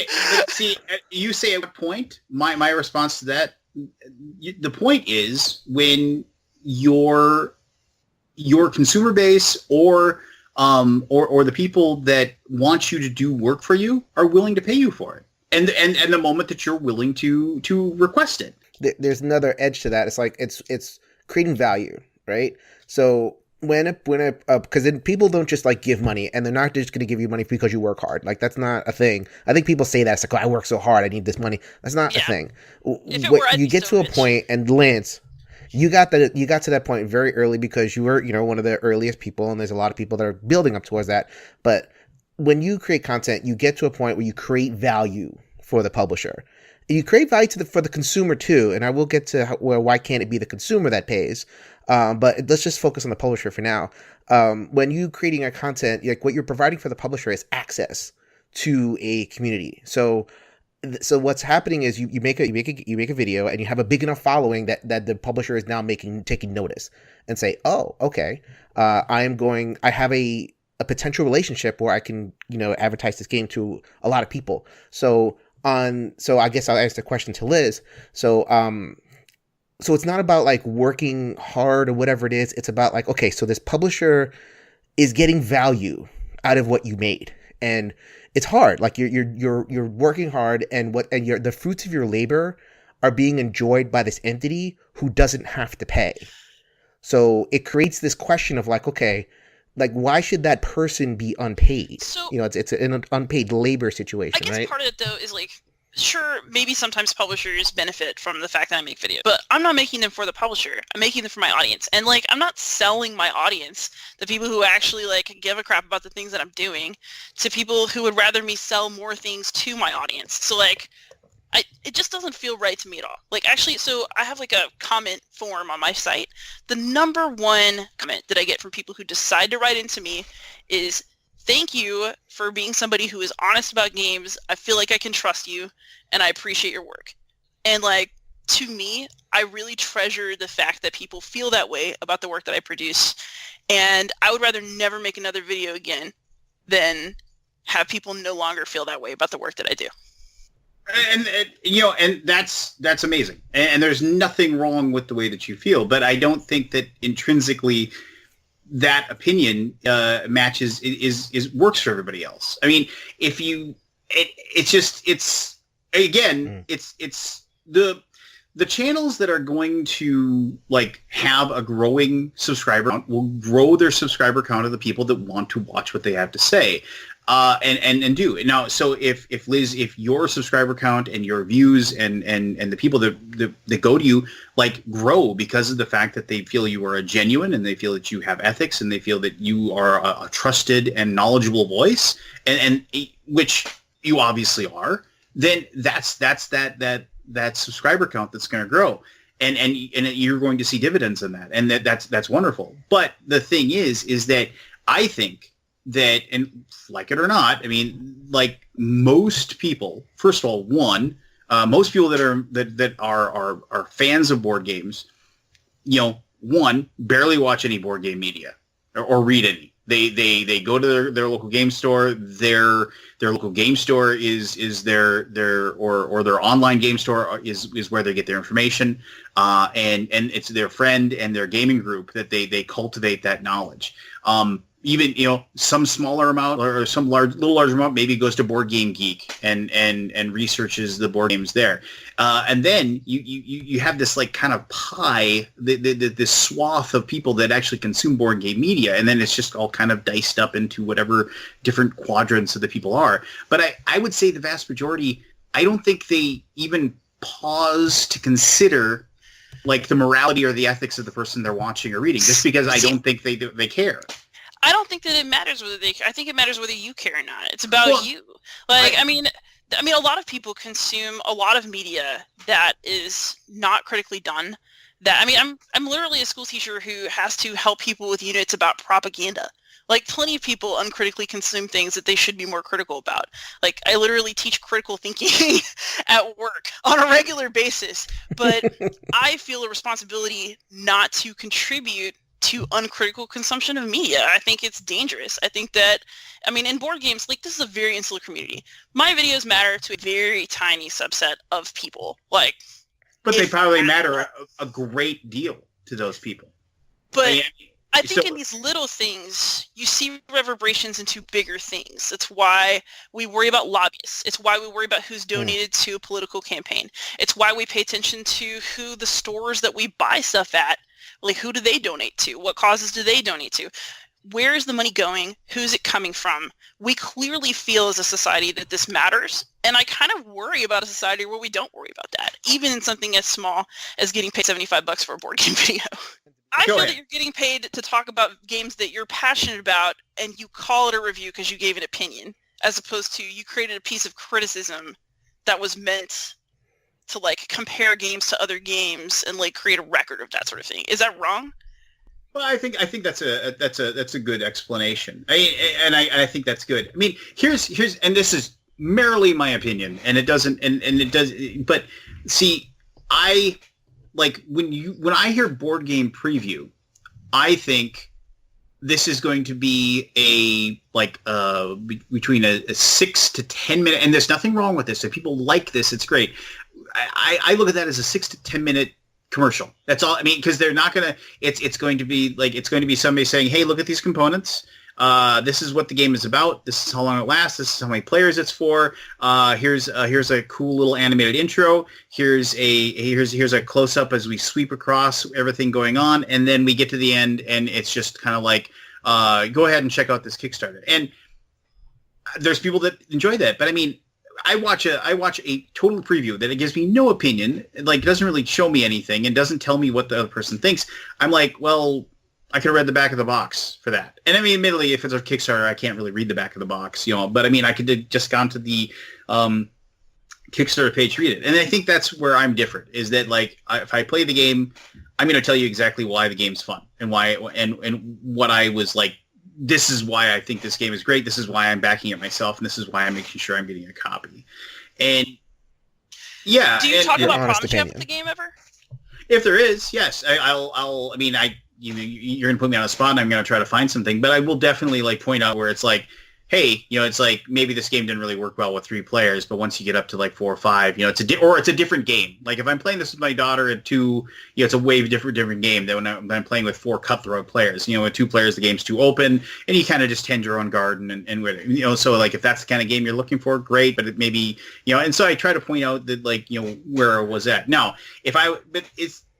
see, you say at what point? My response to that, the point is when your consumer base or the people that want you to do work for you are willing to pay you for it. And the moment that you're willing to request it. There's another edge to that. It's like it's creating value, right? So because then people don't just, like, give money, and they're not just going to give you money because you work hard. Like, that's not a thing. I think people say that. It's like, oh, I work so hard, I need this money. That's not a thing. You get to a point, and Lance, you got to that point very early because you were, you know, one of the earliest people, and there's a lot of people that are building up towards that. But when you create content, you get to a point where you create value for the publisher. You create value for the consumer too, and I will get to why can't it be the consumer that pays. But let's just focus on the publisher for now. When you creating a content, like, what you're providing for the publisher is access to a community. So what's happening is you make a video and you have a big enough following that the publisher is now taking notice and say, oh, okay, I have a potential relationship where I can, you know, advertise this game to a lot of people. So I guess I'll ask the question to Liz. So it's not about, like, working hard or whatever it is. It's about, like, okay, so this publisher is getting value out of what you made, and it's hard. Like, you're working hard, and the fruits of your labor are being enjoyed by this entity who doesn't have to pay. So it creates this question of, like, okay, like, why should that person be unpaid? So, you know, it's an unpaid labor situation, right? I guess part of it, though, is, like, sure, maybe sometimes publishers benefit from the fact that I make videos, but I'm not making them for the publisher. I'm making them for my audience. And, like, I'm not selling my audience, the people who actually, like, give a crap about the things that I'm doing, to people who would rather me sell more things to my audience. So, like, it just doesn't feel right to me at all. Like, actually, so I have, like, a comment form on my site. The number one comment that I get from people who decide to write into me is, thank you for being somebody who is honest about games. I feel like I can trust you, and I appreciate your work. And, like, to me, I really treasure the fact that people feel that way about the work that I produce. And I would rather never make another video again than have people no longer feel that way about the work that I do. And you know, and that's amazing. And there's nothing wrong with the way that you feel, but I don't think that intrinsically that opinion matches is works for everybody else. I mean, if you, it's the channels that are going to, like, have a growing subscriber count will grow their subscriber count of the people that want to watch what they have to say. And do now. So if Liz, if your subscriber count and your views and the people that go to you, like, grow because of the fact that they feel you are a genuine, and they feel that you have ethics, and they feel that you are a trusted and knowledgeable voice, and which you obviously are, then that's that subscriber count that's going to grow. And you're going to see dividends in that. And that's wonderful. But the thing is that I think that, and like it or not, I mean, like most people, first of all, most people that are fans of board games, barely watch any board game media or read any. They go to their local game store. Their local game store is their or their online game store is where they get their information. And it's their friend and their gaming group that they cultivate that knowledge. Even some smaller amount or some little larger amount maybe goes to Board Game Geek and researches the board games there, and then you have this like kind of pie, this swath of people that actually consume board game media, and then it's just all kind of diced up into whatever different quadrants of the people are. But I would say the vast majority, I don't think they even pause to consider like the morality or the ethics of the person they're watching or reading, just because I don't think they care. I don't think that it matters whether they care. I think it matters whether you care or not. It's about you. Like, I mean, a lot of people consume a lot of media that is not critically done. That, I mean, I'm literally a school teacher who has to help people with units about propaganda. Like, plenty of people uncritically consume things that they should be more critical about. Like, I literally teach critical thinking at work on a regular basis. But I feel a responsibility not to contribute to uncritical consumption of media. I think it's dangerous. I think that, I mean, in board games, like, this is a very insular community. My videos matter to a very tiny subset of people. Like, but they probably matter a great deal to those people. But I think in these little things, you see reverberations into bigger things. It's why we worry about lobbyists. It's why we worry about who's donated to a political campaign. It's why we pay attention to who the stores that we buy stuff at, like, who do they donate to? What causes do they donate to? Where is the money going? Who's it coming from? We clearly feel as a society that this matters, and I kind of worry about a society where we don't worry about that, even in something as small as getting paid $75 for a board game video. I feel that you're getting paid to talk about games that you're passionate about, and you call it a review because you gave an opinion, as opposed to you created a piece of criticism that was meant to, like, compare games to other games and, like, create a record of that sort of thing. Is that wrong? Well, I think that's a good explanation. I think that's good. I mean, here's and this is merely my opinion, and it doesn't and it does. But see, I like when I hear board game preview, I think this is going to be between a 6 to 10 minute, and there's nothing wrong with this. If people like this, it's great. I look at that as a 6 to 10 minute commercial. That's all. I mean, because they're not going to, it's going to be somebody saying, hey, look at these components. This is what the game is about. This is how long it lasts. This is how many players it's for. Here's a cool little animated intro. Here's a close up as we sweep across everything going on. And then we get to the end and it's just kind of like, go ahead and check out this Kickstarter. And there's people that enjoy that. But I mean, I watch a total preview that it gives me no opinion, like doesn't really show me anything and doesn't tell me what the other person thinks. I'm like, well, I could have read the back of the box for that. And I mean, admittedly, if it's a Kickstarter, I can't really read the back of the box, but I mean, I could have just gone to the Kickstarter page to read it. And I think that's where I'm different, is that like, if I play the game, I'm going to tell you exactly why the game's fun and why, and what I was like, this is why I think this game is great. This is why I'm backing it myself. And this is why I'm making sure I'm getting a copy. And yeah. Do you talk about problems you have with the game ever? If there is, yes. You're going to put me on a spot and I'm going to try to find something, but I will definitely like point out where it's like, hey, it's like maybe this game didn't really work well with 3 players, but once you get up to like 4 or 5, it's a different game. Like if I'm playing this with my daughter at 2, it's a way different game than when I'm playing with 4 cutthroat players. With 2 players, the game's too open and you kind of just tend your own garden and so like if that's the kind of game you're looking for, great, but it maybe, and so I try to point out that like, where I was at. Now,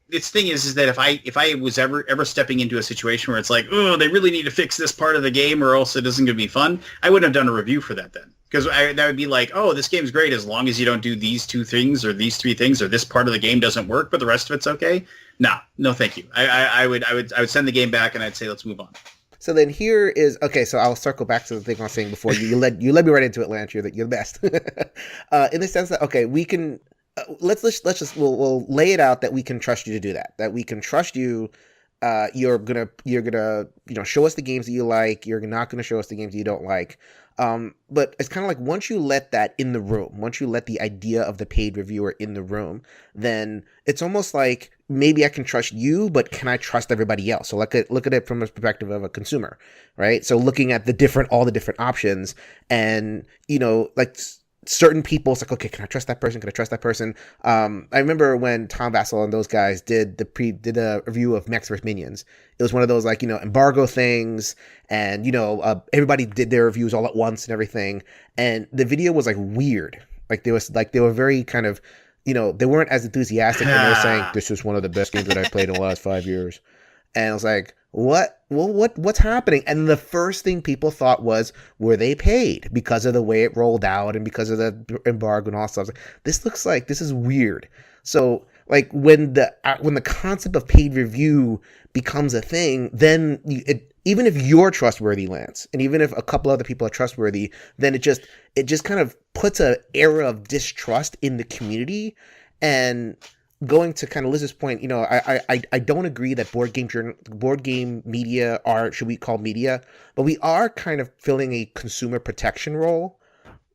this thing is that if I was ever stepping into a situation where it's like, oh, they really need to fix this part of the game or else it isn't going to be fun, I wouldn't have done a review for that then. Because that would be like, oh, this game's great as long as you don't do these 2 things or these 3 things or this part of the game doesn't work, but the rest of it's okay. No, thank you. I would send the game back and I'd say, let's move on. So then here is okay. So I'll circle back to the thing I was saying before. You let me right into it, Lance. You're the best. In the sense that okay, we can let's just we'll lay it out that we can trust you to do that. That we can trust you. You're gonna show us the games that you like. You're not gonna show us the games you don't like. But it's kind of like once you let that in the room, once you let the idea of the paid reviewer in the room, then it's almost like maybe I can trust you, but can I trust everybody else? So look at it from the perspective of a consumer, right? So looking at all the different options, and like certain people, it's like, okay, can I trust that person? Can I trust that person? I remember when Tom Vassell and those guys did a review of Mechs vs. Minions. It was one of those like, embargo things, and everybody did their reviews all at once and everything. And the video was like weird. Like they were very kind of, they weren't as enthusiastic when they were saying this is one of the best games that I played in the last 5 years. And I was like, what? Well, what's happening? And the first thing people thought was, were they paid because of the way it rolled out and because of the embargo and all stuff? This looks like this is weird. So like when the concept of paid review becomes a thing, then even if you're trustworthy, Lance, and even if a couple other people are trustworthy, then it just kind of puts an era of distrust in the community. And going to kind of Liz's point, I don't agree that board game media should we call media, but we are kind of filling a consumer protection role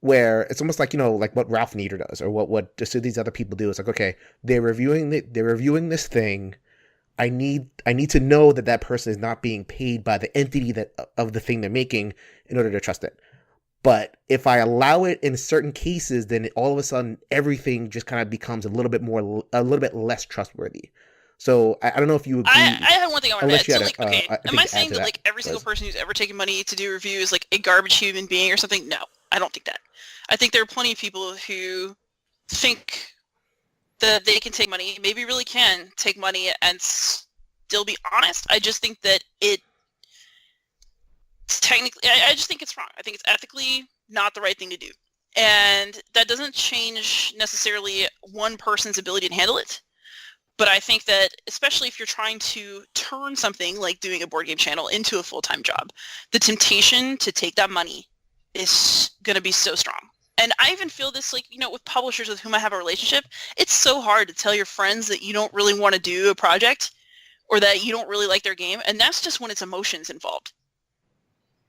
where it's almost like, like what Ralph Nader does or what just these other people do. It's like, okay, they're reviewing this thing. I need to know that person is not being paid by the entity of the thing they're making in order to trust it. But if I allow it in certain cases, then all of a sudden everything just kind of becomes a little bit less trustworthy. So I don't know if you agree. I have one thing I want to add. So, like, okay, am I saying that like every single person who's ever taken money to do reviews is like a garbage human being or something? No, I don't think that. I think there are plenty of people who think that they can take money, maybe really can take money and still be honest. I just think that technically, I just think it's wrong. I think it's ethically not the right thing to do. And that doesn't change necessarily one person's ability to handle it. But I think that especially if you're trying to turn something like doing a board game channel into a full-time job, the temptation to take that money is going to be so strong. And I even feel this like, with publishers with whom I have a relationship, it's so hard to tell your friends that you don't really want to do a project or that you don't really like their game. And that's just when it's emotions involved.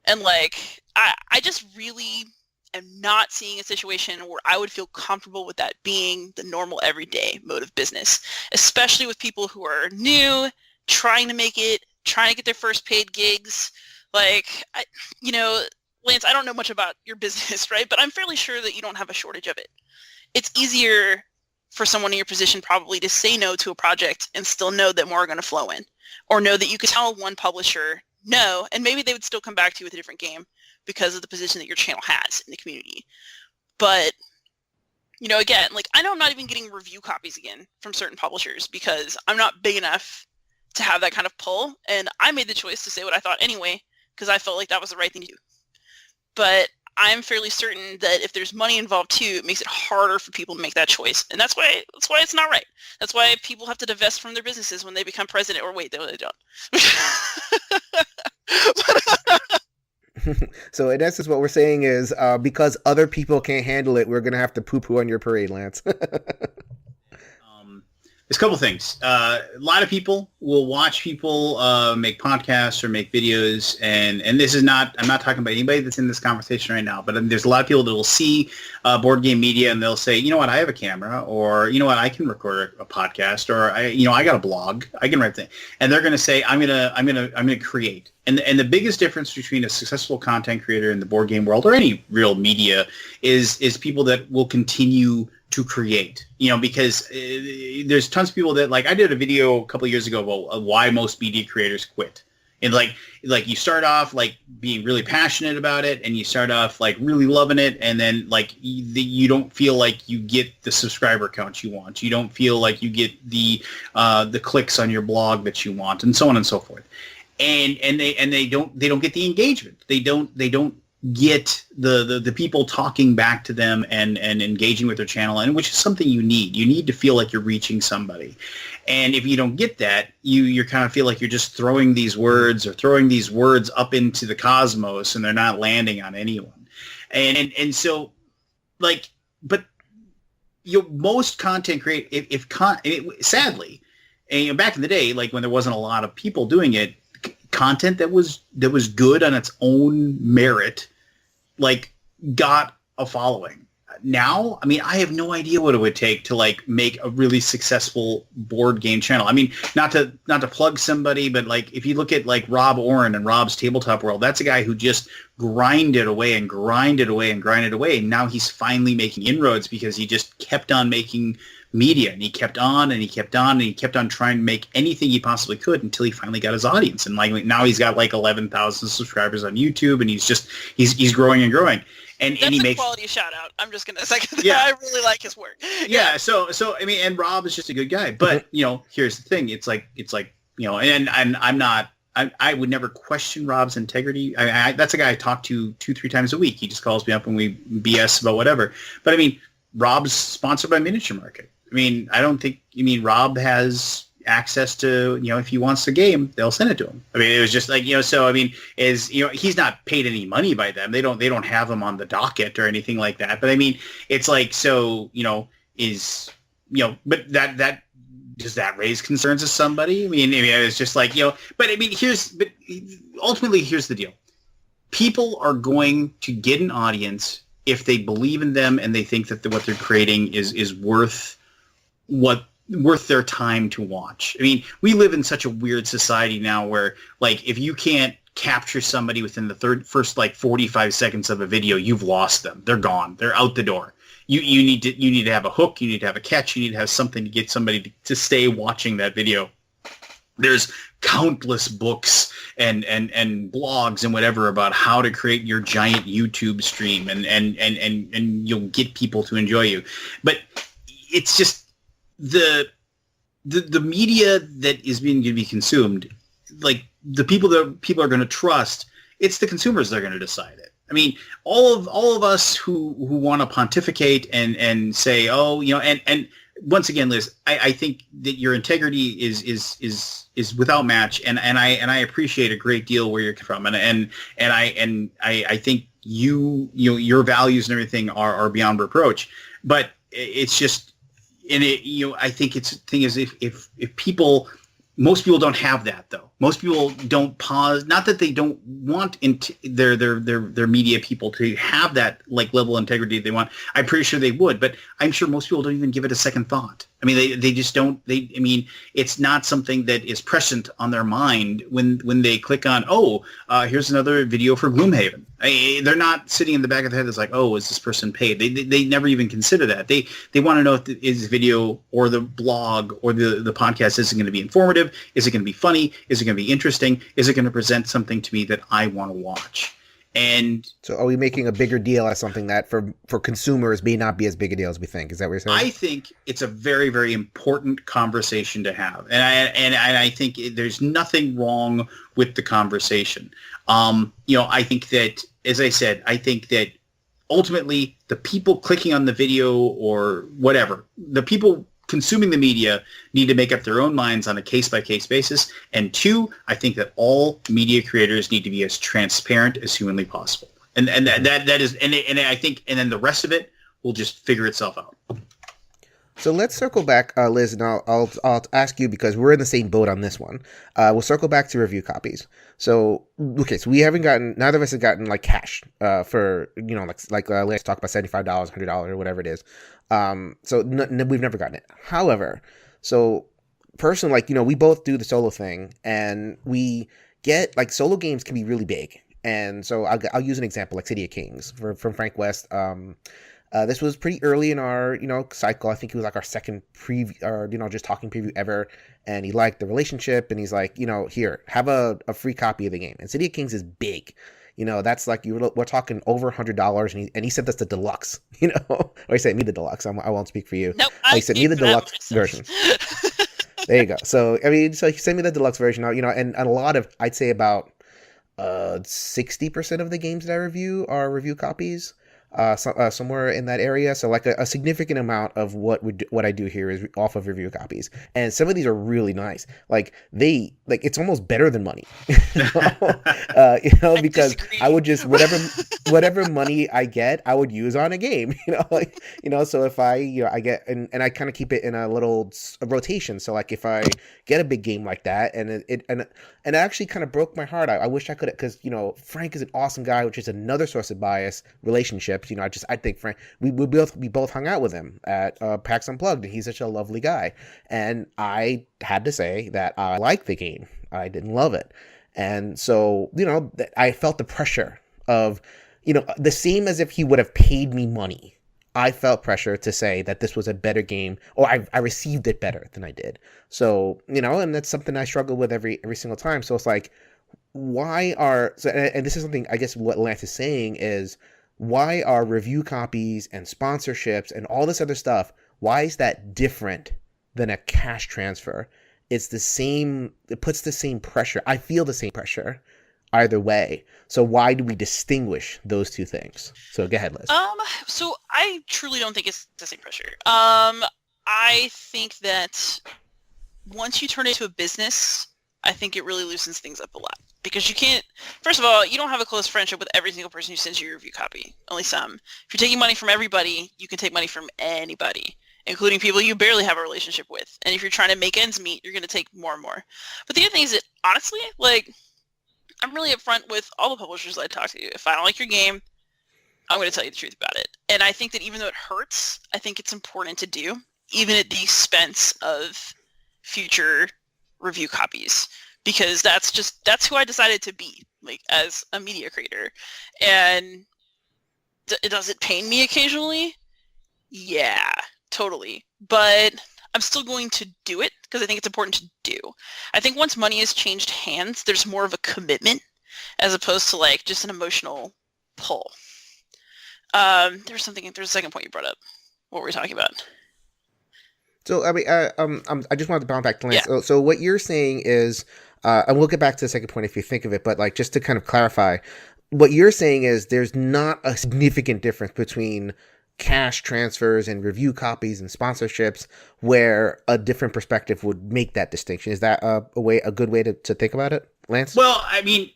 And like, I just really am not seeing a situation where I would feel comfortable with that being the normal everyday mode of business, especially with people who are new, trying to make it, trying to get their first paid gigs. Like, Lance, I don't know much about your business, right? But I'm fairly sure that you don't have a shortage of it. It's easier for someone in your position probably to say no to a project and still know that more are going to flow in, or know that you could tell one publisher no, and maybe they would still come back to you with a different game because of the position that your channel has in the community. But, again, like, I know I'm not even getting review copies again from certain publishers because I'm not big enough to have that kind of pull, and I made the choice to say what I thought anyway because I felt like that was the right thing to do. But I'm fairly certain that if there's money involved too, it makes it harder for people to make that choice, and that's why it's not right. That's why people have to divest from their businesses when they become president. Or wait, they don't. So in essence, what we're saying is because other people can't handle it, we're going to have to poo-poo on your parade, Lance. There's a couple things. A lot of people will watch people make podcasts or make videos, and this is not, I'm not talking about anybody that's in this conversation right now, but there's a lot of people that will see board game media and they'll say, what, I have a camera, or what, I can record a podcast, or I got a blog, I can write things, and they're going to say, I'm gonna create. And the biggest difference between a successful content creator in the board game world or any real media is people that will continue to create, because there's tons of people that, like, I did a video a couple of years ago about why most media creators quit. And like you start off like being really passionate about it, and you start off like really loving it, and then like you don't feel like you get the subscriber count you want. You don't feel like you get the clicks on your blog that you want, and so on and so forth. And they don't get the engagement. They don't get the people talking back to them and engaging with their channel, and which is something you need. You need to feel like you're reaching somebody. And if you don't get that, you kind of feel like you're just throwing these words up into the cosmos and they're not landing on anyone. And so, like, but most content sadly, and back in the day, like when there wasn't a lot of people doing it, content that was good on its own merit, like, got a following. Now, I mean, I have no idea what it would take to like make a really successful board game channel. I mean, not to plug somebody, but like if you look at like Rob Oren and Rob's Tabletop World, that's a guy who just grinded away. And now he's finally making inroads because he just kept on making media, and he kept on trying to make anything he possibly could until he finally got his audience. And like now he's got like 11,000 subscribers on YouTube, and he's growing and growing. And That's he a makes quality shout out. I'm just gonna second that. Yeah. I really like his work. Yeah. So I mean, and Rob is just a good guy. But here's the thing. It's like and I would never question Rob's integrity. That's a guy I talk to 2-3 times a week. He just calls me up and we BS about whatever. But I mean, Rob's sponsored by Miniature Market. I mean, Rob has access to, if he wants a game, they'll send it to him. I mean, it was just like, so I mean, he's not paid any money by them. They don't have him on the docket or anything like that. But I mean, it's like, so, but that does that raise concerns of somebody? I mean, it's just like, but I mean, ultimately, here's the deal. People are going to get an audience if they believe in them and they think that what they're creating is worth their time to watch. I mean, we live in such a weird society now where, like, if you can't capture somebody within the first 45 seconds of a video, you've lost them. They're gone. They're out the door. You need to have a hook. You need to have a catch. You need to have something to get somebody to stay watching that video. There's countless books and blogs and whatever about how to create your giant YouTube stream and you'll get people to enjoy you. But it's just the media that is going to be consumed, like the people that people are going to trust, it's the consumers that are going to decide it. I mean, all of us who want to pontificate and say, and once again, Liz, I think that your integrity is without match, and I appreciate a great deal where you're from, and I think your values and everything are beyond reproach, but it's just. And I think the thing is, if people, most people don't have that though. Most people don't pause. Not that they don't want their media people to have that like level of integrity they want. I'm pretty sure they would, but I'm sure most people don't even give it a second thought. I mean, they just don't. It's not something that is present on their mind when they click on, here's another video for Gloomhaven. They're not sitting in the back of their head that's like, is this person paid? They never even consider that. They want to know if is video or the blog or the podcast, is it going to be informative? Is it going to be funny? Is it going to be interesting? Is it going to present something to me that I want to watch? And so are we making a bigger deal as something that for consumers may not be as big a deal as we think? Is that what you're saying? I think it's a very, very important conversation to have. And I think there's nothing wrong with the conversation. I think that, as I said, I think that ultimately the people clicking on the video or whatever, the people consuming the media need to make up their own minds on a case-by-case basis. And 2, I think that all media creators need to be as transparent as humanly possible. And that is, and I think, and then the rest of it will just figure itself out. So let's circle back, Liz, and I'll ask you because we're in the same boat on this one. We'll circle back to review copies. So we haven't gotten, neither of us have gotten like cash for, like Lance talked about $75, $100 or whatever it is. So we've never gotten it. However, so personally, we both do the solo thing, and we get like solo games can be really big. And so I'll use an example like City of Kings from Frank West. This was pretty early in our, cycle. I think it was like our second preview, or, just talking preview ever. And he liked the relationship, and he's like, here, have a free copy of the game. And City of Kings is big. That's like, we're talking over $100, and he sent us the deluxe, or he sent me the deluxe. I won't speak for you. Nope, he sent me the deluxe version. There you go. So, so he sent me the deluxe version, and a lot of, I'd say about 60% of the games that I review are review copies, somewhere in that area. So like a significant amount of what I do here is off of review copies, and some of these are really nice. Like it's almost better than money, because I would just whatever money I get, I would use on a game, So if I get and I kind of keep it in a little rotation. So like if I get a big game like that, and it actually kind of broke my heart. I wish I could, because Frank is an awesome guy, which is another source of bias relationships. I think Frank, we both hung out with him at PAX Unplugged, and he's such a lovely guy. And I had to say that I liked the game. I didn't love it, and so I felt the pressure of the same as if he would have paid me money. I felt pressure to say that this was a better game, or I received it better than I did. So, and that's something I struggle with every single time. So it's like, and this is something, I guess what Lance is saying is, why are review copies and sponsorships and all this other stuff, why is that different than a cash transfer? It's the same, it puts the same pressure. I feel the same pressure either way. So why do we distinguish those two things? So go ahead, Liz. So I truly don't think it's the same pressure. I think that once you turn it into a business, I think it really loosens things up a lot, because you can't, first of all, you don't have a close friendship with every single person who sends you your review copy, only some. If you're taking money from everybody, you can take money from anybody, including people you barely have a relationship with. And if you're trying to make ends meet, you're going to take more and more. But the other thing is that, honestly, I'm really upfront with all the publishers that I talk to. If I don't like your game, I'm going to tell you the truth about it. And I think that even though it hurts, I think it's important to do, even at the expense of future review copies, because that's who I decided to be, as a media creator. And does it pain me occasionally? Yeah, totally. But I'm still going to do it because I think it's important to do. I think once money has changed hands, there's more of a commitment as opposed to just an emotional pull. There's a second point you brought up. What were we talking about? So I just wanted to bounce back to Lance. Yeah. So what you're saying is, and we'll get back to the second point if you think of it, but just to kind of clarify, what you're saying is there's not a significant difference between cash transfers and review copies and sponsorships where a different perspective would make that distinction. Is that a good way to think about it, Lance? Well, I mean,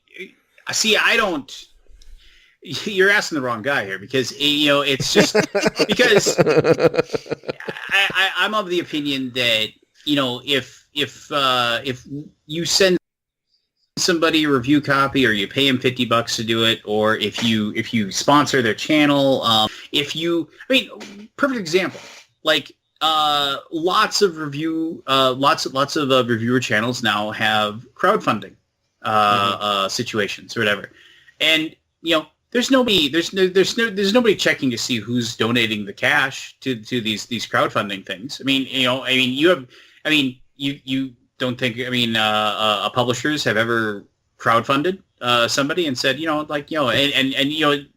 see, you're asking the wrong guy here, because it's just because I'm of the opinion that if you send somebody a review copy, or you pay them $50 to do it, or if you sponsor their channel, perfect example, lots of reviewer channels now have crowdfunding situations or whatever, and there's nobody checking to see who's donating the cash to these crowdfunding things. You don't think, publishers have ever crowdfunded somebody and said,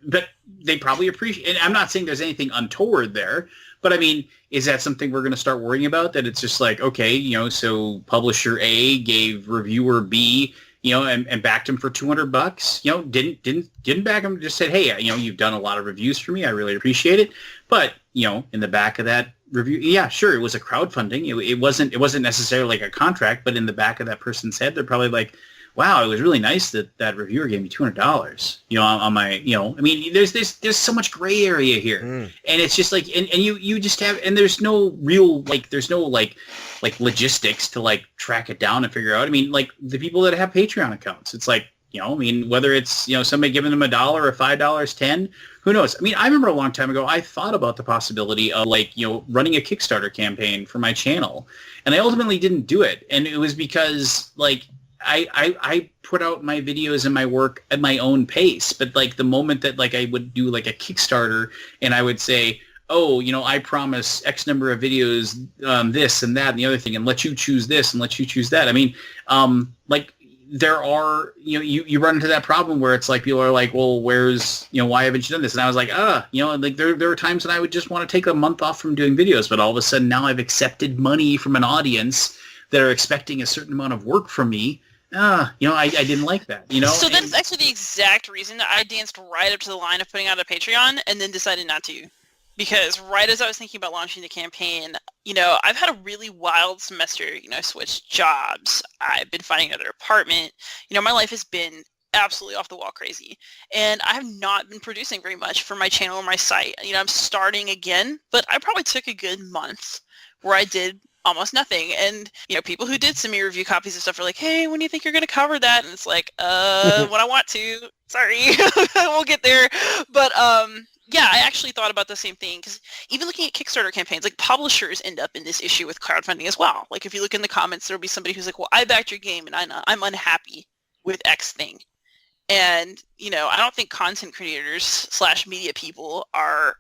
but they probably appreciate, and I'm not saying there's anything untoward there, but is that something we're going to start worrying about? That it's just okay, so publisher A gave reviewer B, and backed him for $200, didn't back him, just said, hey, you've done a lot of reviews for me, I really appreciate it. But, in the back of that review, yeah, sure, it was a crowdfunding. It wasn't necessarily a contract, but in the back of that person's head, they're probably wow, it was really nice that reviewer gave me $200, on my, there's so much gray area here. And it's just and you just have, and there's no real, there's no logistics to track it down and figure out. The people that have Patreon accounts, it's whether it's, somebody giving them $1 or $5, $10, who knows? I remember a long time ago, I thought about the possibility of running a Kickstarter campaign for my channel, and I ultimately didn't do it. And it was because I put out my videos and my work at my own pace. But the moment that I would do a Kickstarter and I would say, oh, I promise X number of videos, this and that and the other thing, and let you choose this and let you choose that. There are, you run into that problem where it's people are well, where's, why haven't you done this? And I was there are times when I would just want to take a month off from doing videos, but all of a sudden now I've accepted money from an audience that are expecting a certain amount of work from me. I didn't like that, So that's actually the exact reason that I danced right up to the line of putting out a Patreon and then decided not to. Because right as I was thinking about launching the campaign, I've had a really wild semester. I switched jobs. I've been finding another apartment. My life has been absolutely off the wall crazy. And I have not been producing very much for my channel or my site. I'm starting again, but I probably took a good month where I did almost nothing. And, people who did send me review copies and stuff are like, hey, when do you think you're going to cover that? And it's like, when I want to. Sorry, we'll get there. But, yeah, I actually thought about the same thing because even looking at Kickstarter campaigns, like publishers end up in this issue with crowdfunding as well. Like if you look in the comments, there'll be somebody who's like, well, I backed your game and I'm unhappy with X thing. And, I don't think content creators / media people are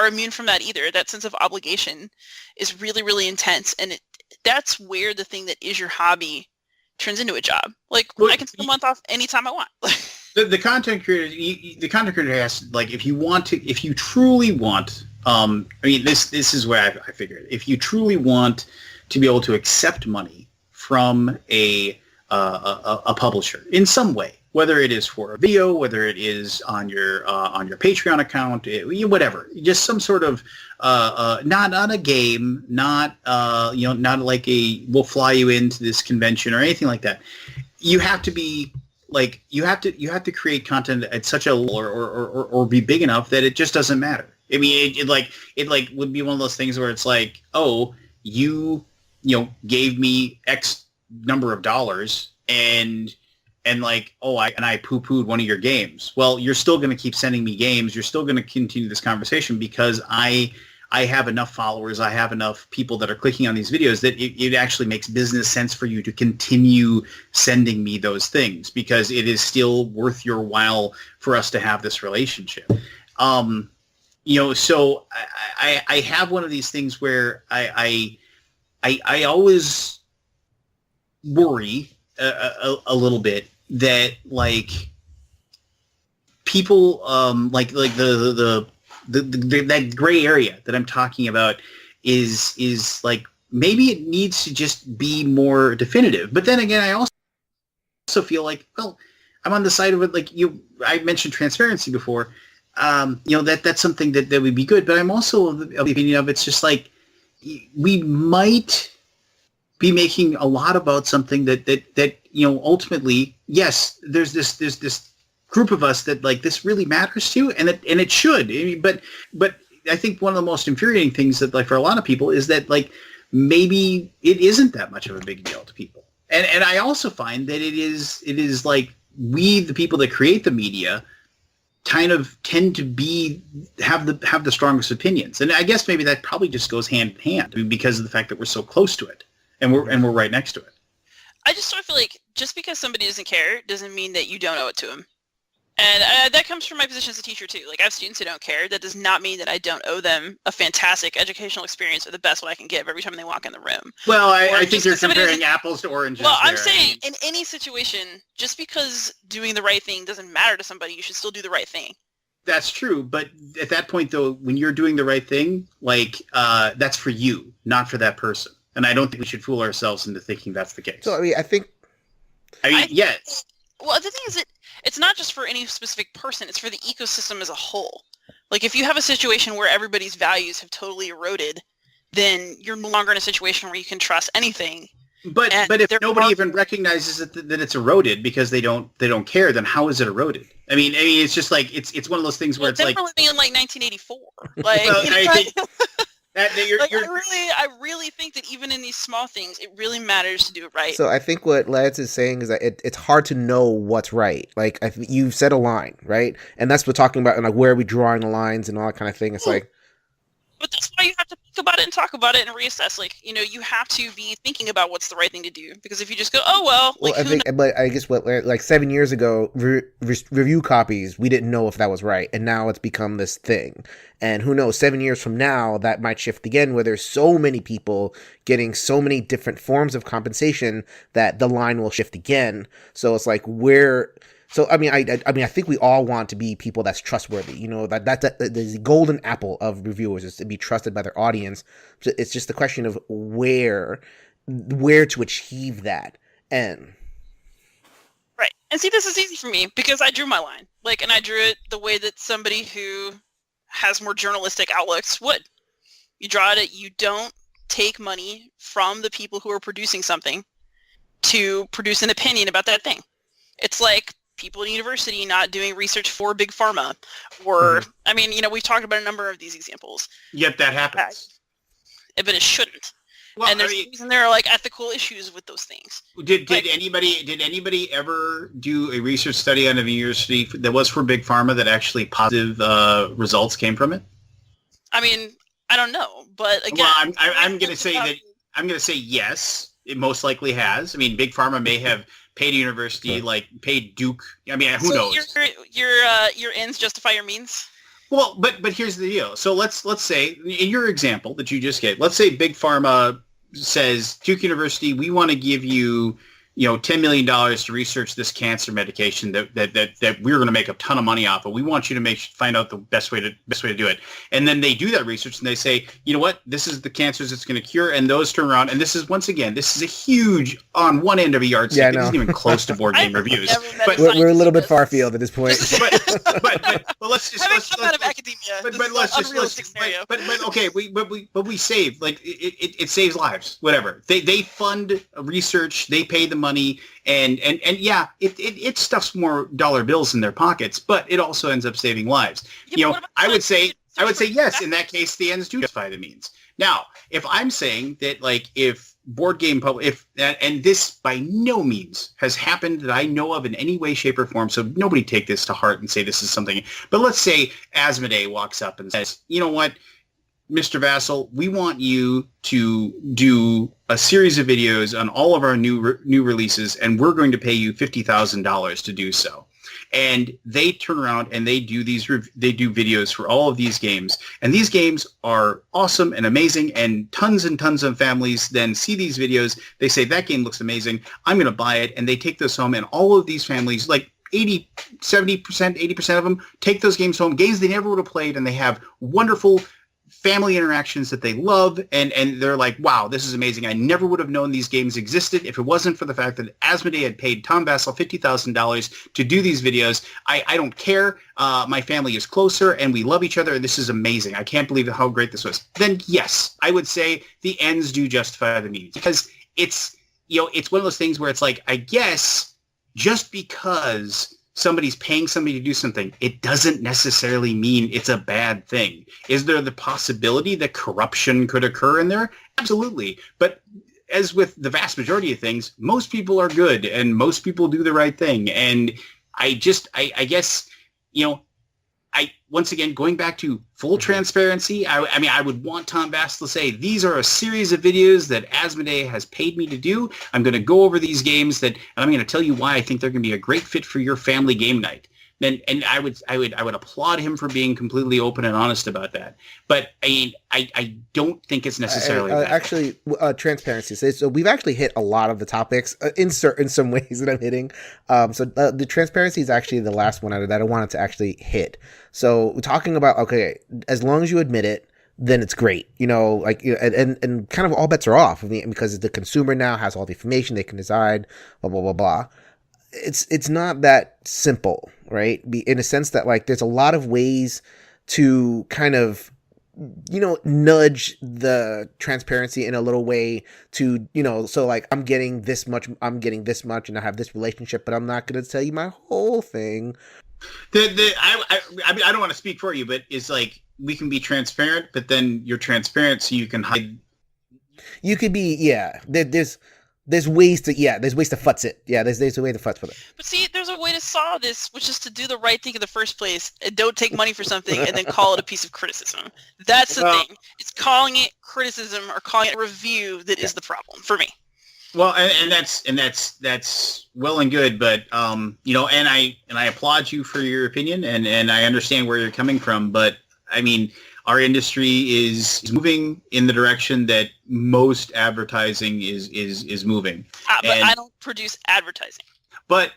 immune from that either. That sense of obligation is really, really intense. And that's where the thing that is your hobby turns into a job. Like I can take a month off anytime I want. The content creator has, like, if you truly want, this is where I figured, if you truly want to be able to accept money from a publisher in some way, whether it is for a video, whether it is on your Patreon account, whatever, just some sort of not on a game, not like we'll fly you into this convention or anything like that. You have to be like you have to create content at such a or be big enough that it just doesn't matter. I mean, it would be one of those things where it's like, oh, you gave me X number of dollars and like, oh, I poo-pooed one of your games. Well, you're still going to keep sending me games. You're still going to continue this conversation because I have enough followers. I have enough people that are clicking on these videos that it actually makes business sense for you to continue sending me those things because it is still worth your while for us to have this relationship. So I have one of these things where I always worry a little bit that like people like the that gray area that I'm talking about is like maybe it needs to just be more definitive. But then again, I also feel like, well, I'm on the side of it. Like I mentioned transparency before. That's something that would be good. But I'm also of the opinion of it's just like we might be making a lot about something that ultimately, yes, there's this group of us that like this really matters to, and it should. I mean, but I think one of the most infuriating things that like for a lot of people is that like maybe it isn't that much of a big deal to people, and I also find that it is like we, the people that create the media, kind of tend to have the strongest opinions, and I guess maybe that probably just goes hand in hand because of the fact that we're so close to it, and we're right next to it. I just sort of feel like just because somebody doesn't care doesn't mean that you don't owe it to them. And that comes from my position as a teacher, too. Like, I have students who don't care. That does not mean that I don't owe them a fantastic educational experience or the best one I can give every time they walk in the room. Well, I think you're comparing apples to oranges. Well, I'm saying in any situation, just because doing the right thing doesn't matter to somebody, you should still do the right thing. That's true. But at that point, though, when you're doing the right thing, like, that's for you, not for that person. And I don't think we should fool ourselves into thinking that's the case. So, I mean, yes. Well, the thing is, it's not just for any specific person. It's for the ecosystem as a whole. Like, if you have a situation where everybody's values have totally eroded, then you're no longer in a situation where you can trust anything. But if nobody even recognizes that it's eroded because they don't care, then how is it eroded? I mean, it's just like it's one of those things where it's like we're living in like 1984. Like, well, I really think that even in these small things, it really matters to do it right. So I think what Lance is saying is that it's hard to know what's right. Like you've set a line, right? And that's what we're talking about, and like where are we drawing the lines and all that kind of thing. It's like, but that's why you have to think about it and talk about it and reassess. Like, you have to be thinking about what's the right thing to do. Because if you just go, oh well, like, but I guess like 7 years ago, review copies, we didn't know if that was right, and now it's become this thing. And who knows, 7 years from now, that might shift again, where there's so many people getting so many different forms of compensation that the line will shift again. So it's like So I mean, I think we all want to be people that's trustworthy. That's the golden apple of reviewers is to be trusted by their audience. It's just the question of where to achieve that. And And see, this is easy for me because I drew my line. Like, and I drew it the way that somebody who has more journalistic outlooks would. You draw it, you don't take money from the people who are producing something to produce an opinion about that thing. It's like people in university not doing research for big pharma, or I mean, we've talked about a number of these examples. Yet that happens, but it shouldn't. Well, and there's a reason there are like ethical issues with those things. Did anybody ever do a research study on a university that was for big pharma that actually positive results came from it? I mean, I don't know, but again, well, I'm going to say that I'm going to say yes. It most likely has. I mean, big pharma may have paid a university, like paid Duke. I mean, who knows? Your ends justify your means. Well, but here's the deal. So let's say in your example that you just gave, let's say big pharma says Duke University, we want to give you, $10 million to research this cancer medication that we're going to make a ton of money off of. We want you to find out the best way to do it. And then they do that research and they say, you know what, this is the cancers it's going to cure. And those turn around. And this is, once again, this is a huge on one end of a yardstick. Yeah, it isn't even close to board game reviews. But we're a little bit far field at this point. but let's just out of academia. We save, like it saves lives. Whatever they fund research, they pay the money, and yeah, it stuffs more dollar bills in their pockets, but it also ends up saving lives. Yeah, I would say yes. In that case, the ends do justify the means. Now, if I'm saying that, like, if board game and this by no means has happened that I know of in any way, shape, or form, so nobody take this to heart and say this is something. But let's say Asmodee walks up and says, you know what, Mr. Vassal, we want you to do a series of videos on all of our new releases, and we're going to pay you $50,000 to do so. And they turn around and they do videos for all of these games, and these games are awesome and amazing, and tons of families then see these videos. They say, that game looks amazing, I'm going to buy it, and they take those home, and all of these families, like 70%, 80% of them, take those games home, games they never would have played, and they have wonderful family interactions that they love, and they're like, wow, this is amazing. I never would have known these games existed if it wasn't for the fact that Asmodee had paid Tom Vassal $50,000 to do these videos. I don't care. My family is closer, and we love each other, and this is amazing. I can't believe how great this was. Then, yes, I would say the ends do justify the means, because it's one of those things where it's like, I guess just because somebody's paying somebody to do something, it doesn't necessarily mean it's a bad thing. Is there the possibility that corruption could occur in there? Absolutely. But as with the vast majority of things, most people are good and most people do the right thing. And I guess, once again, going back to full transparency, I mean, I would want Tom Vassal to say, these are a series of videos that Asmodee has paid me to do. I'm going to go over these games and I'm going to tell you why I think they're going to be a great fit for your family game night. And I would applaud him for being completely open and honest about that. But I don't think it's necessarily that. Actually, transparency. So we've actually hit a lot of the topics in some ways that I'm hitting. So the transparency is actually the last one that I wanted to actually hit. So we're talking about, okay, as long as you admit it, then it's great, and kind of all bets are off. I mean, because the consumer now has all the information, they can decide, blah blah blah blah. It's not that simple, right? In a sense that, like, there's a lot of ways to kind of, nudge the transparency in a little way to, so like, I'm getting this much, and I have this relationship, but I'm not going to tell you my whole thing. I mean, I don't want to speak for you, but it's like, we can be transparent, but then you're transparent so you can hide. You could be, yeah. There's ways to futz it. Yeah, there's a way to futz with it. But see, there's a way to solve this, which is to do the right thing in the first place and don't take money for something and then call it a piece of criticism. That's the thing. It's calling it criticism or calling it review that is the problem for me. Well, and that's well and good, but and I applaud you for your opinion, and I understand where you're coming from, but I mean, our industry is moving in the direction that most advertising is moving. But I don't produce advertising. But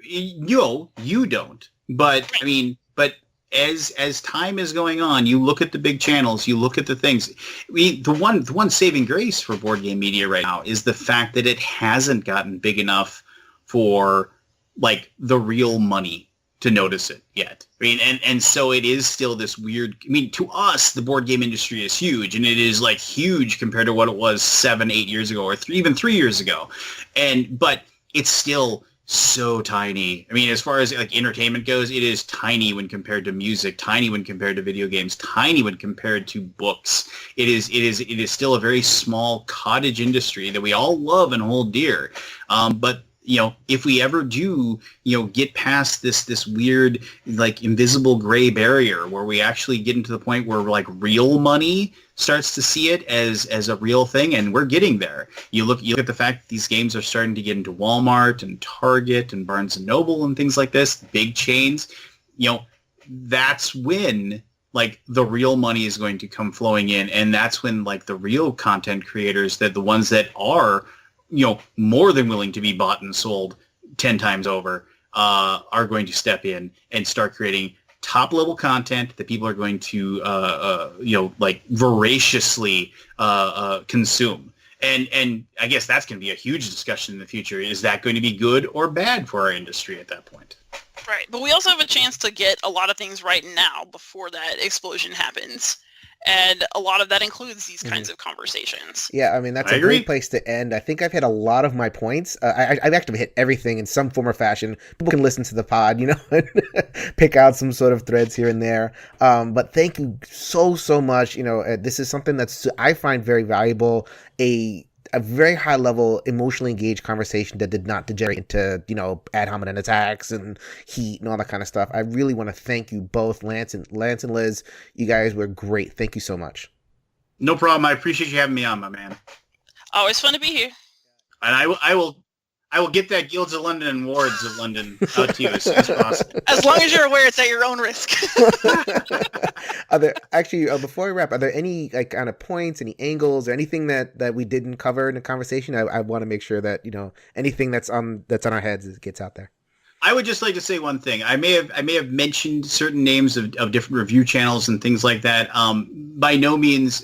you don't. But right. I mean, but as time is going on, you look at the big channels, you look at the things. The one saving grace for board game media right now is the fact that it hasn't gotten big enough for like the real money to notice it yet. I mean, and so it is still this weird, I mean, to us, the board game industry is huge, and it is like huge compared to what it was 7-8 years ago, or even 3 years ago. But it's still so tiny. I mean, as far as like entertainment goes, it is tiny when compared to music, tiny when compared to video games, tiny when compared to books. It is still a very small cottage industry that we all love and hold dear. But if we ever do, get past this weird, like, invisible gray barrier where we actually get into the point where, like, real money starts to see it as a real thing, and we're getting there. You look at the fact that these games are starting to get into Walmart and Target and Barnes and Noble and things like this, big chains, that's when, like, the real money is going to come flowing in, and that's when, like, the real content creators, that the ones that are more than willing to be bought and sold 10 times over, are going to step in and start creating top level content that people are going to, like, voraciously consume. And I guess that's going to be a huge discussion in the future. Is that going to be good or bad for our industry at that point? Right. But we also have a chance to get a lot of things right now before that explosion happens. And a lot of that includes these kinds of conversations. Yeah, I mean, that's a great place to end. I think I've hit a lot of my points. I've actually hit everything in some form or fashion. People can listen to the pod, and pick out some sort of threads here and there. But thank you so much. This is something that's, I find, very valuable. A very high level, emotionally engaged conversation that did not degenerate into, ad hominem attacks and heat and all that kind of stuff. I really want to thank you both, Lance and Liz. You guys were great. Thank you so much. No problem. I appreciate you having me on, my man. Always fun to be here. And I will get that Guilds of London and Wards of London out to you as soon as possible. As long as you're aware it's at your own risk. Are there actually, before we wrap, are there any, like, kind of points, any angles, or anything that we didn't cover in the conversation? I want to make sure that anything that's on our heads gets out there. I would just like to say one thing. I may have mentioned certain names of different review channels and things like that. By no means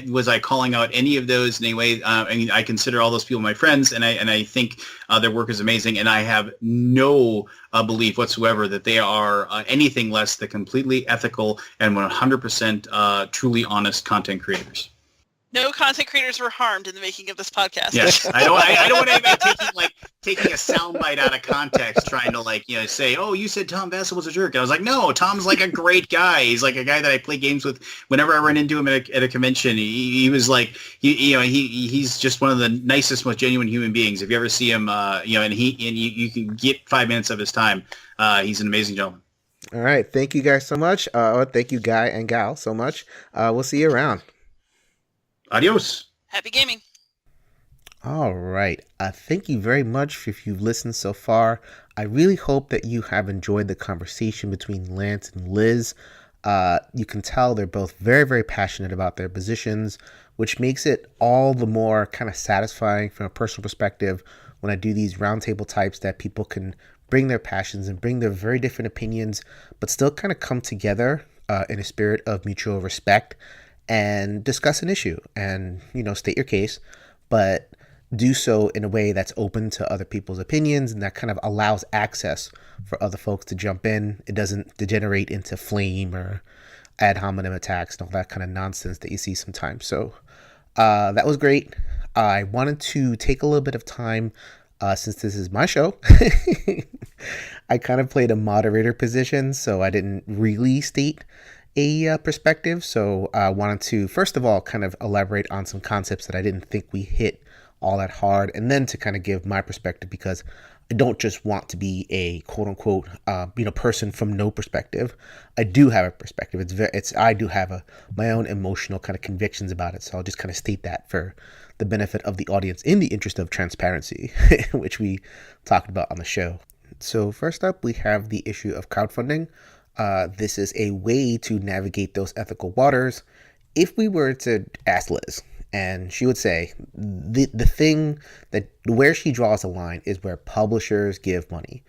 was I calling out any of those in any way. I mean, I consider all those people my friends, and I think their work is amazing, and I have no belief whatsoever that they are anything less than completely ethical and 100% truly honest content creators. No content creators were harmed in the making of this podcast. Yes, I don't want anybody taking a soundbite out of context, trying to say, "Oh, you said Tom Vassell was a jerk." I was like, "No, Tom's like a great guy. He's like a guy that I play games with. Whenever I run into him at a convention, he was like, he's just one of the nicest, most genuine human beings. If you ever see him, and you can get 5 minutes of his time. He's an amazing gentleman." All right, thank you guys so much. Thank you, Guy and Gal, so much. We'll see you around. Adios. Happy gaming. All right. Thank you very much if you've listened so far. I really hope that you have enjoyed the conversation between Lance and Liz. You can tell they're both very, very passionate about their positions, which makes it all the more kind of satisfying from a personal perspective when I do these roundtable types, that people can bring their passions and bring their very different opinions, but still kind of come together in a spirit of mutual respect and discuss an issue and, state your case, but do so in a way that's open to other people's opinions and that kind of allows access for other folks to jump in. It doesn't degenerate into flame or ad hominem attacks and all that kind of nonsense that you see sometimes. So that was great. I wanted to take a little bit of time, since this is my show. I kind of played a moderator position, so I didn't really state a perspective. So I wanted to, first of all, kind of elaborate on some concepts that I didn't think we hit all that hard, and then to kind of give my perspective, because I don't just want to be a quote unquote, person from no perspective. I do have a perspective. I do have my own emotional kind of convictions about it. So I'll just kind of state that for the benefit of the audience in the interest of transparency, which we talked about on the show. So first up, we have the issue of crowdfunding. This is a way to navigate those ethical waters. If we were to ask Liz, and she would say the thing that where she draws a line is where publishers give money.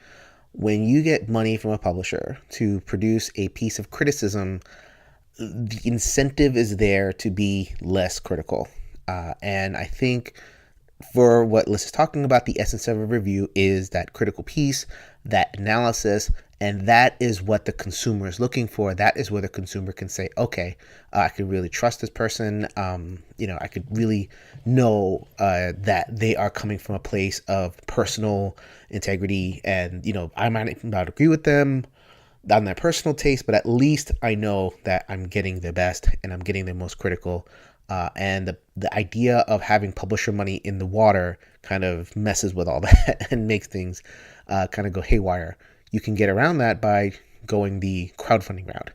When you get money from a publisher to produce a piece of criticism, the incentive is there to be less critical. And I think for what Liz is talking about, the essence of a review is that critical piece, that analysis, and that is what the consumer is looking for. That is where the consumer can say, okay, I could really trust this person. I could really know that they are coming from a place of personal integrity, and, I might not agree with them on their personal taste, but at least I know that I'm getting the best and I'm getting the most critical. And the idea of having publisher money in the water kind of messes with all that and makes things kind of go haywire. You can get around that by going the crowdfunding route.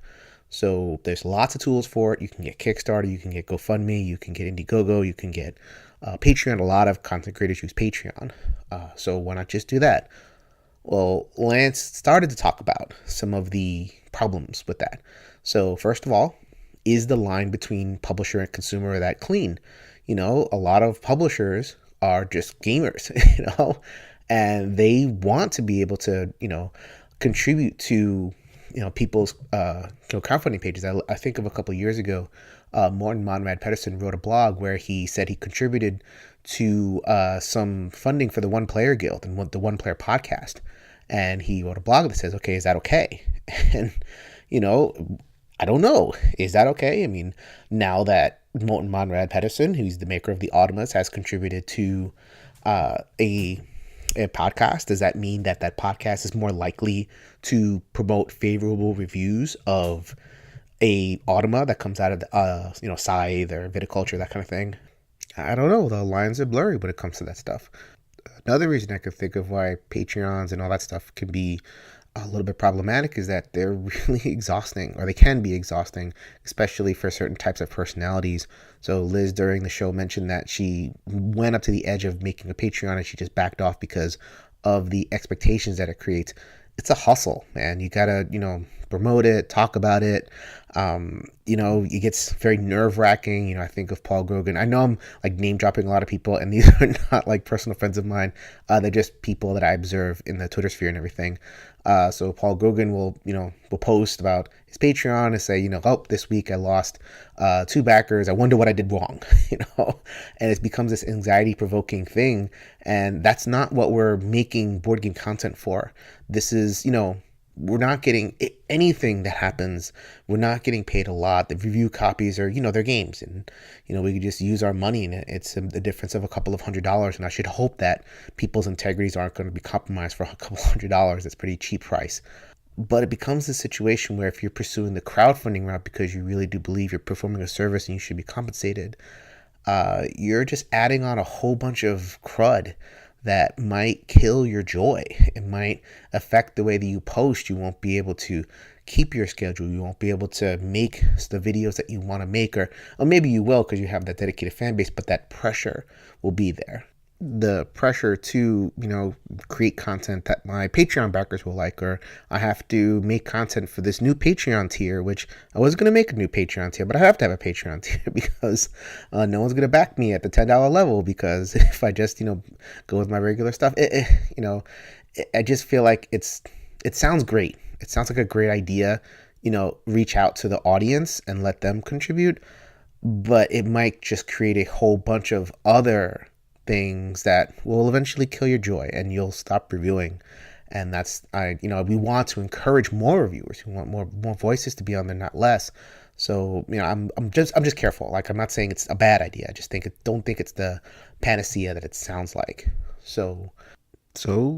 So there's lots of tools for it. You can get Kickstarter, you can get GoFundMe, you can get Indiegogo, you can get Patreon. A lot of content creators use Patreon. So why not just do that? Well, Lance started to talk about some of the problems with that. So first of all, is the line between publisher and consumer that clean? A lot of publishers are just gamers, and they want to be able to, contribute to, people's, crowdfunding pages. I think of a couple of years ago, Morten Monrad Pedersen wrote a blog where he said he contributed to some funding for the One Player Guild and the One Player podcast. And he wrote a blog that says, okay, is that okay? And, I don't know. Is that okay? I mean, now that Morten Monrad Pedersen, who's the maker of the Automas, has contributed to a podcast, does that mean that podcast is more likely to promote favorable reviews of a Automa that comes out of Scythe or Viticulture, that kind of thing? I don't know. The lines are blurry when it comes to that stuff. Another reason I could think of why Patreons and all that stuff can be a little bit problematic is that they're really exhausting, or they can be exhausting, especially for certain types of personalities. So Liz during the show mentioned that she went up to the edge of making a Patreon and she just backed off because of the expectations that it creates. It's a hustle, man. You gotta, promote it, talk about it. It gets very nerve-wracking. I think of Paul Grogan. I know I'm like name dropping a lot of people, and these are not like personal friends of mine. They're just people that I observe in the Twitter sphere and everything. So Paul Grogan will post about his Patreon and say, this week I lost 2 backers. I wonder what I did wrong, and it becomes this anxiety-provoking thing. And that's not what we're making board game content for. This is, we're not getting anything that happens. We're not getting paid a lot. The review copies are, they're games, and, we could just use our money, and it's the difference of a couple of $100. And I should hope that people's integrities aren't going to be compromised for a couple of $100. That's a pretty cheap price. But it becomes a situation where if you're pursuing the crowdfunding route because you really do believe you're performing a service and you should be compensated, you're just adding on a whole bunch of crud that might kill your joy. It might affect the way that you post. You won't be able to keep your schedule. You won't be able to make the videos that you want to make, or maybe you will because you have that dedicated fan base, but that pressure will be there. The pressure to, create content that my Patreon backers will like, or I have to make content for this new Patreon tier, which I was going to make a new Patreon tier, but I have to have a Patreon tier because no one's going to back me at the $10 level, because if I just, go with my regular stuff, I just feel like it sounds great. It sounds like a great idea, reach out to the audience and let them contribute, but it might just create a whole bunch of other things that will eventually kill your joy and you'll stop reviewing. And that's, we want to encourage more reviewers. We want more voices to be on there, not less. So, I'm just careful. Like, I'm not saying it's a bad idea. I just don't think it's the panacea that it sounds like. So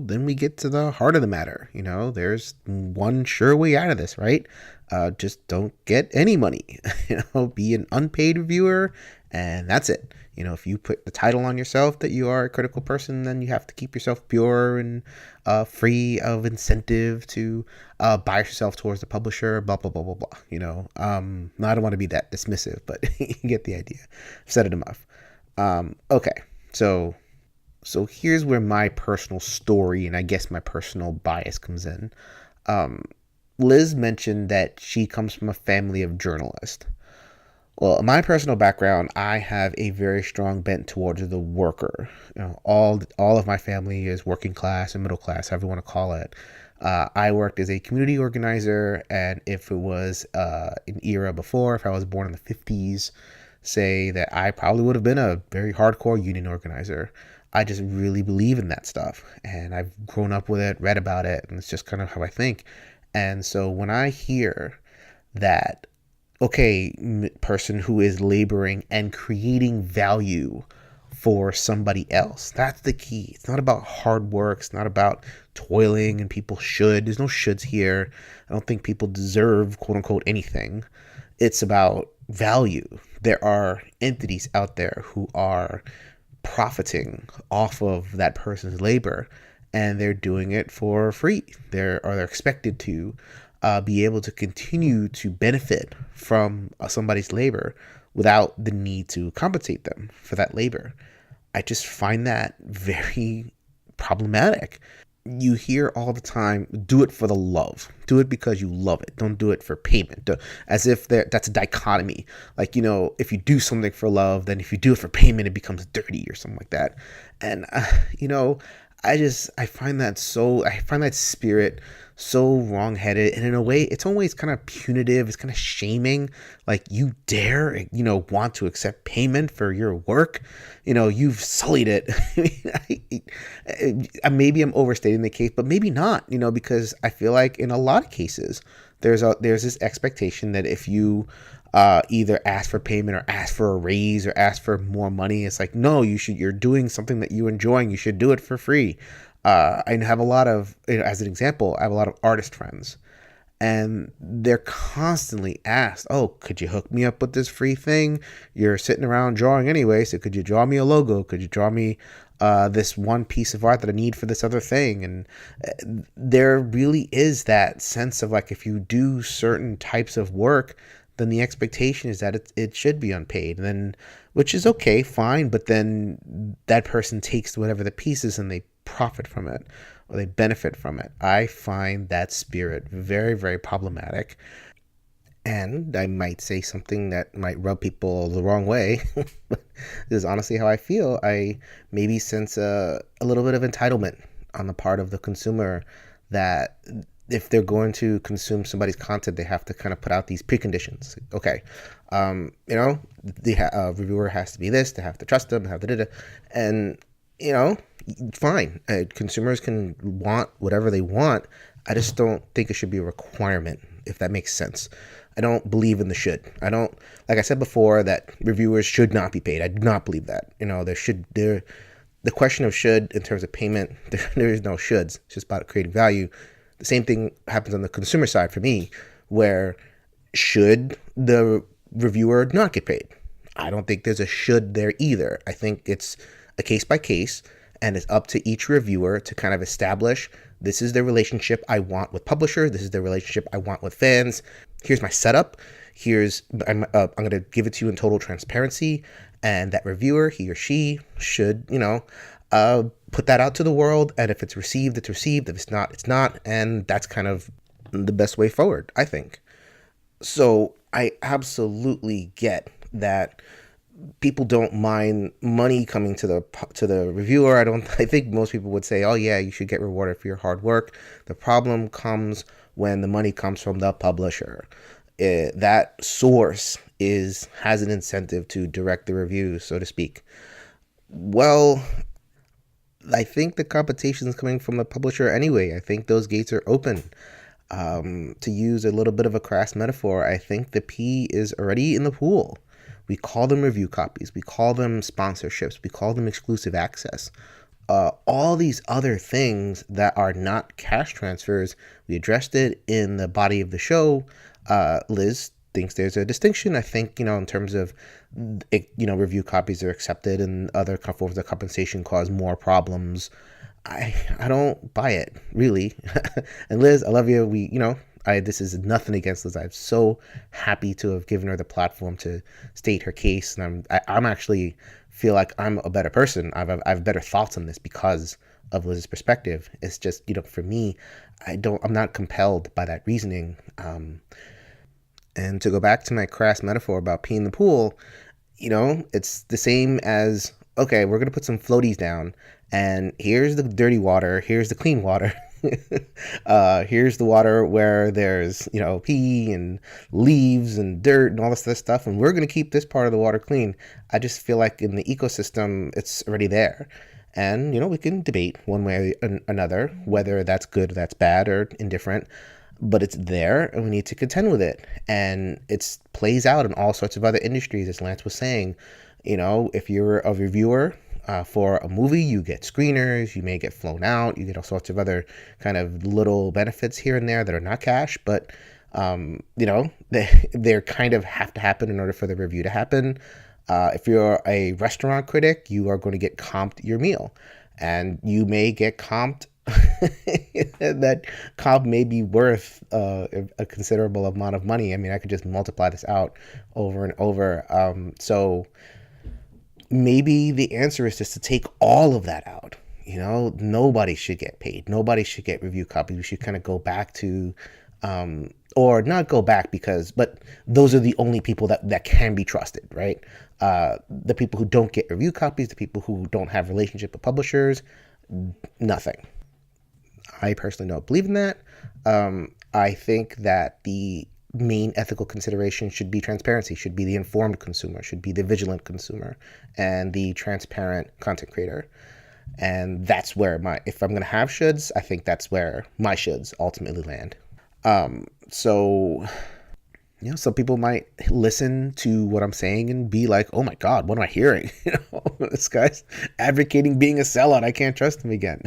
then we get to the heart of the matter. There's one sure way out of this, right? Just don't get any money. Be an unpaid reviewer, and that's it. If you put the title on yourself that you are a critical person, then you have to keep yourself pure and free of incentive to bias yourself towards the publisher, blah, blah, blah, blah, blah. I don't want to be that dismissive, but you get the idea. I've said it enough. Okay, so here's where my personal story and I guess my personal bias comes in. Liz mentioned that she comes from a family of journalists. Well, in my personal background, I have a very strong bent towards the worker. All of my family is working class and middle class, however you want to call it. I worked as a community organizer, and if it was an era before, if I was born in the 50s, say that I probably would have been a very hardcore union organizer. I just really believe in that stuff, and I've grown up with it, read about it, and it's just kind of how I think. And so when I hear that, okay, person who is laboring and creating value for somebody else, that's the key. It's not about hard work. It's not about toiling and people should. There's no shoulds here. I don't think people deserve, quote unquote, anything. It's about value. There are entities out there who are profiting off of that person's labor, and they're doing it for free. They're expected to be able to continue to benefit from somebody's labor without the need to compensate them for that labor. I just find that very problematic. You hear all the time, do it for the love. Do it because you love it. Don't do it for payment. As if that's a dichotomy. Like, if you do something for love, then if you do it for payment, it becomes dirty or something like that. And, I find that spirit so wrongheaded, and in a way it's always kind of punitive. It's kind of shaming, like, you dare want to accept payment for your work. You've sullied it. Maybe I'm overstating the case, but maybe not, because I feel like in a lot of cases there's this expectation that if you either ask for payment or ask for a raise or ask for more money, it's like, no, you're doing something that you enjoy, and you should do it for free. I have a lot of, as an example, I have a lot of artist friends, and they're constantly asked, oh, could you hook me up with this free thing? You're sitting around drawing anyway, so could you draw me a logo? Could you draw me this one piece of art that I need for this other thing? And there really is that sense of, like, if you do certain types of work, then the expectation is that it should be unpaid, and then, which is okay, fine, but then that person takes whatever the piece is and they profit from it, or they benefit from it. I find that spirit very, very problematic, and I might say something that might rub people the wrong way, but this is honestly how I feel. I maybe sense a little bit of entitlement on the part of the consumer, that if they're going to consume somebody's content, they have to kind of put out these preconditions. Okay, the reviewer has to be this, they have to trust them, have to and fine. Consumers can want whatever they want. I just don't think it should be a requirement, if that makes sense. I don't believe in the should. I don't, like I said before, that reviewers should not be paid. I do not believe that. The question of should in terms of payment, there is no shoulds. It's just about creating value. The same thing happens on the consumer side for me, where should the reviewer not get paid? I don't think there's a should there either. I think it's a case by case, and it's up to each reviewer to kind of establish, this is the relationship I want with publisher. This is the relationship I want with fans. Here's my setup. I'm going to give it to you in total transparency. And that reviewer, he or she, should, put that out to the world. And if it's received, it's received. If it's not, it's not. And that's kind of the best way forward, I think. So I absolutely get that people don't mind money coming to the reviewer. I think most people would say, oh yeah, you should get rewarded for your hard work. The problem comes when the money comes from the publisher. That source has an incentive to direct the review, so to speak. Well, I think the competition is coming from the publisher anyway. I think those gates are open. To use a little bit of a crass metaphor, I think the pea is already in the pool. We call them review copies. We call them sponsorships. We call them exclusive access. All these other things that are not cash transfers, we addressed it in the body of the show. Liz thinks there's a distinction. I think, in terms of, review copies are accepted and other forms of compensation cause more problems. I don't buy it, really. And Liz, I love you. This is nothing against Liz. I'm so happy to have given her the platform to state her case, and I'm actually feel like I'm a better person. I have better thoughts on this because of Liz's perspective. It's just, for me, I'm not compelled by that reasoning. And to go back to my crass metaphor about peeing in the pool, it's the same as, okay, we're going to put some floaties down, and here's the dirty water, here's the clean water. Here's the water where there's, pee and leaves and dirt and all this other stuff, and we're going to keep this part of the water clean. I just feel like in the ecosystem, it's already there. And, we can debate one way or another, whether that's good or that's bad or indifferent, but it's there and we need to contend with it. And it plays out in all sorts of other industries, as Lance was saying. If you're a reviewer for a movie, you get screeners, you may get flown out, you get all sorts of other kind of little benefits here and there that are not cash, but, they kind of have to happen in order for the review to happen. If you're a restaurant critic, you are going to get comped your meal, and you may get comped. That comp may be worth a considerable amount of money. I mean, I could just multiply this out over and over. So maybe the answer is just to take all of that out. Nobody should get paid. Nobody should get review copies. We should kind of go back to, or not go back but those are the only people that can be trusted, right? The people who don't get review copies, the people who don't have relationship with publishers, nothing. I personally don't believe in that. I think that the main ethical consideration should be transparency, should be the informed consumer, should be the vigilant consumer, and the transparent content creator. And that's where if I'm going to have shoulds, I think that's where my shoulds ultimately land. So, some people might listen to what I'm saying and be like, oh my God, what am I hearing? This guy's advocating being a sellout. I can't trust him again.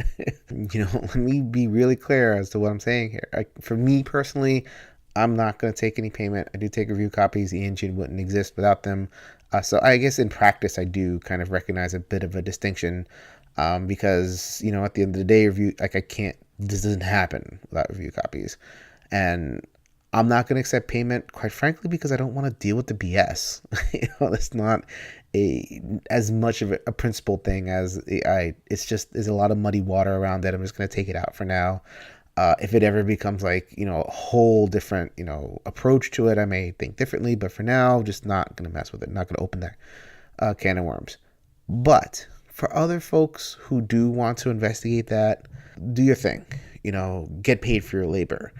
Let me be really clear as to what I'm saying here. For me personally, I'm not going to take any payment. I do take review copies. ENGN wouldn't exist without them. So I guess in practice, I do kind of recognize a bit of a distinction, because, at the end of the day, this doesn't happen without review copies. And I'm not going to accept payment, quite frankly, because I don't want to deal with the BS. That's not as much of a principled thing as it's just, there's a lot of muddy water around it. I'm just going to take it out for now. If it ever becomes a whole different, approach to it, I may think differently, but for now, just not going to mess with it. Not going to open that can of worms. But for other folks who do want to investigate that, do your thing, get paid for your labor.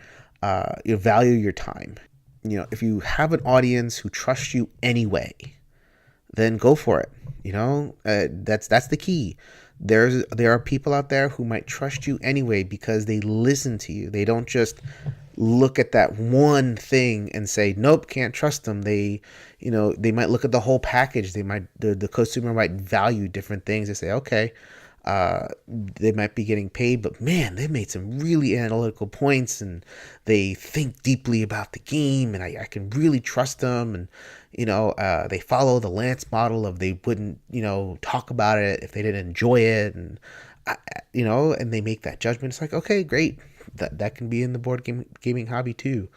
Value your time. If you have an audience who trusts you anyway, then go for it. That's the key. There are people out there who might trust you anyway because they listen to you. They don't just look at that one thing and say, nope, can't trust them. They might look at the whole package. The consumer might value different things. They say, okay, they might be getting paid, but man, they made some really analytical points and they think deeply about the game, and I can really trust them. And they follow the Lance model of they wouldn't talk about it if they didn't enjoy it, and and they make that judgment. It's like, okay, great, that can be in the board gaming hobby too.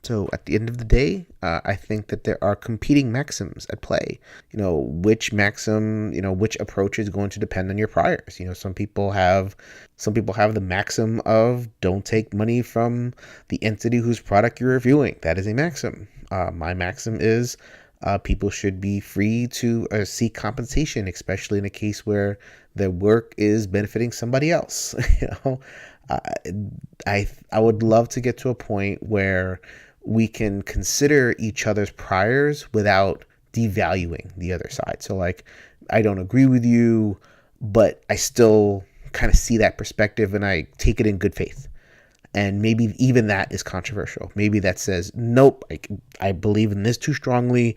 So at the end of the day, I think that there are competing maxims at play. Which maxim, which approach is going to depend on your priors. Some people have the maxim of don't take money from the entity whose product you're reviewing. That is a maxim. My maxim is people should be free to seek compensation, especially in a case where their work is benefiting somebody else. I would love to get to a point where we can consider each other's priors without devaluing the other side. So I don't agree with you, but I still kind of see that perspective and I take it in good faith. And maybe even that is controversial. Maybe that says, nope, I believe in this too strongly.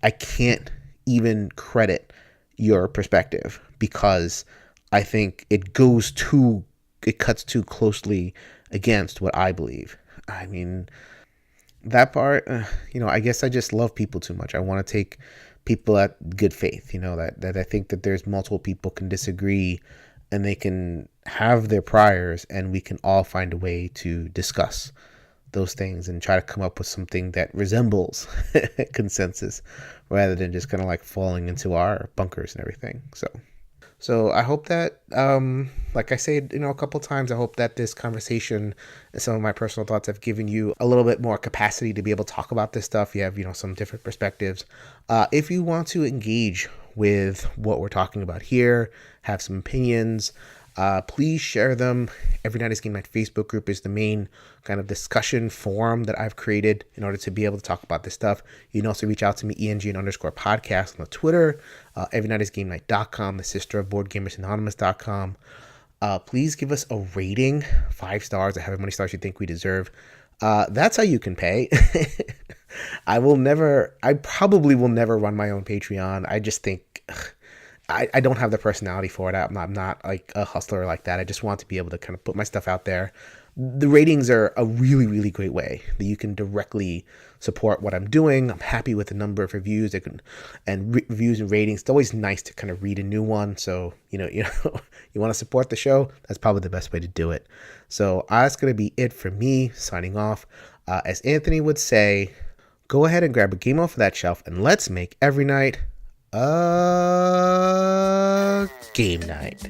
I can't even credit your perspective because I think it cuts too closely against what I believe. I mean, that part, I guess I just love people too much. I want to take people at good faith, that I think that there's multiple people can disagree and they can have their priors and we can all find a way to discuss those things and try to come up with something that resembles consensus rather than just kind of falling into our bunkers and everything. So I hope that, like I said, a couple times, I hope that this conversation and some of my personal thoughts have given you a little bit more capacity to be able to talk about this stuff. You have, some different perspectives. If you want to engage with what we're talking about here, have some opinions, Please share them. Every Night is Game Night Facebook group is the main kind of discussion forum that I've created in order to be able to talk about this stuff. You can also reach out to me, ENGN_podcast on the Twitter, everynightisgamenight.com, the sister of BoardGamersAnonymous.com. Please give us a rating, 5 stars, or however many stars you think we deserve. That's how you can pay. I probably will never run my own Patreon. I just think I don't have the personality for it. I'm not like a hustler like that. I just want to be able to kind of put my stuff out there. The ratings are a really, really great way that you can directly support what I'm doing. I'm happy with the number of reviews reviews and ratings. It's always nice to kind of read a new one. So, you want to support the show, that's probably the best way to do it. So that's going to be it for me signing off. As Anthony would say, go ahead and grab a game off of that shelf and let's make every night a game night.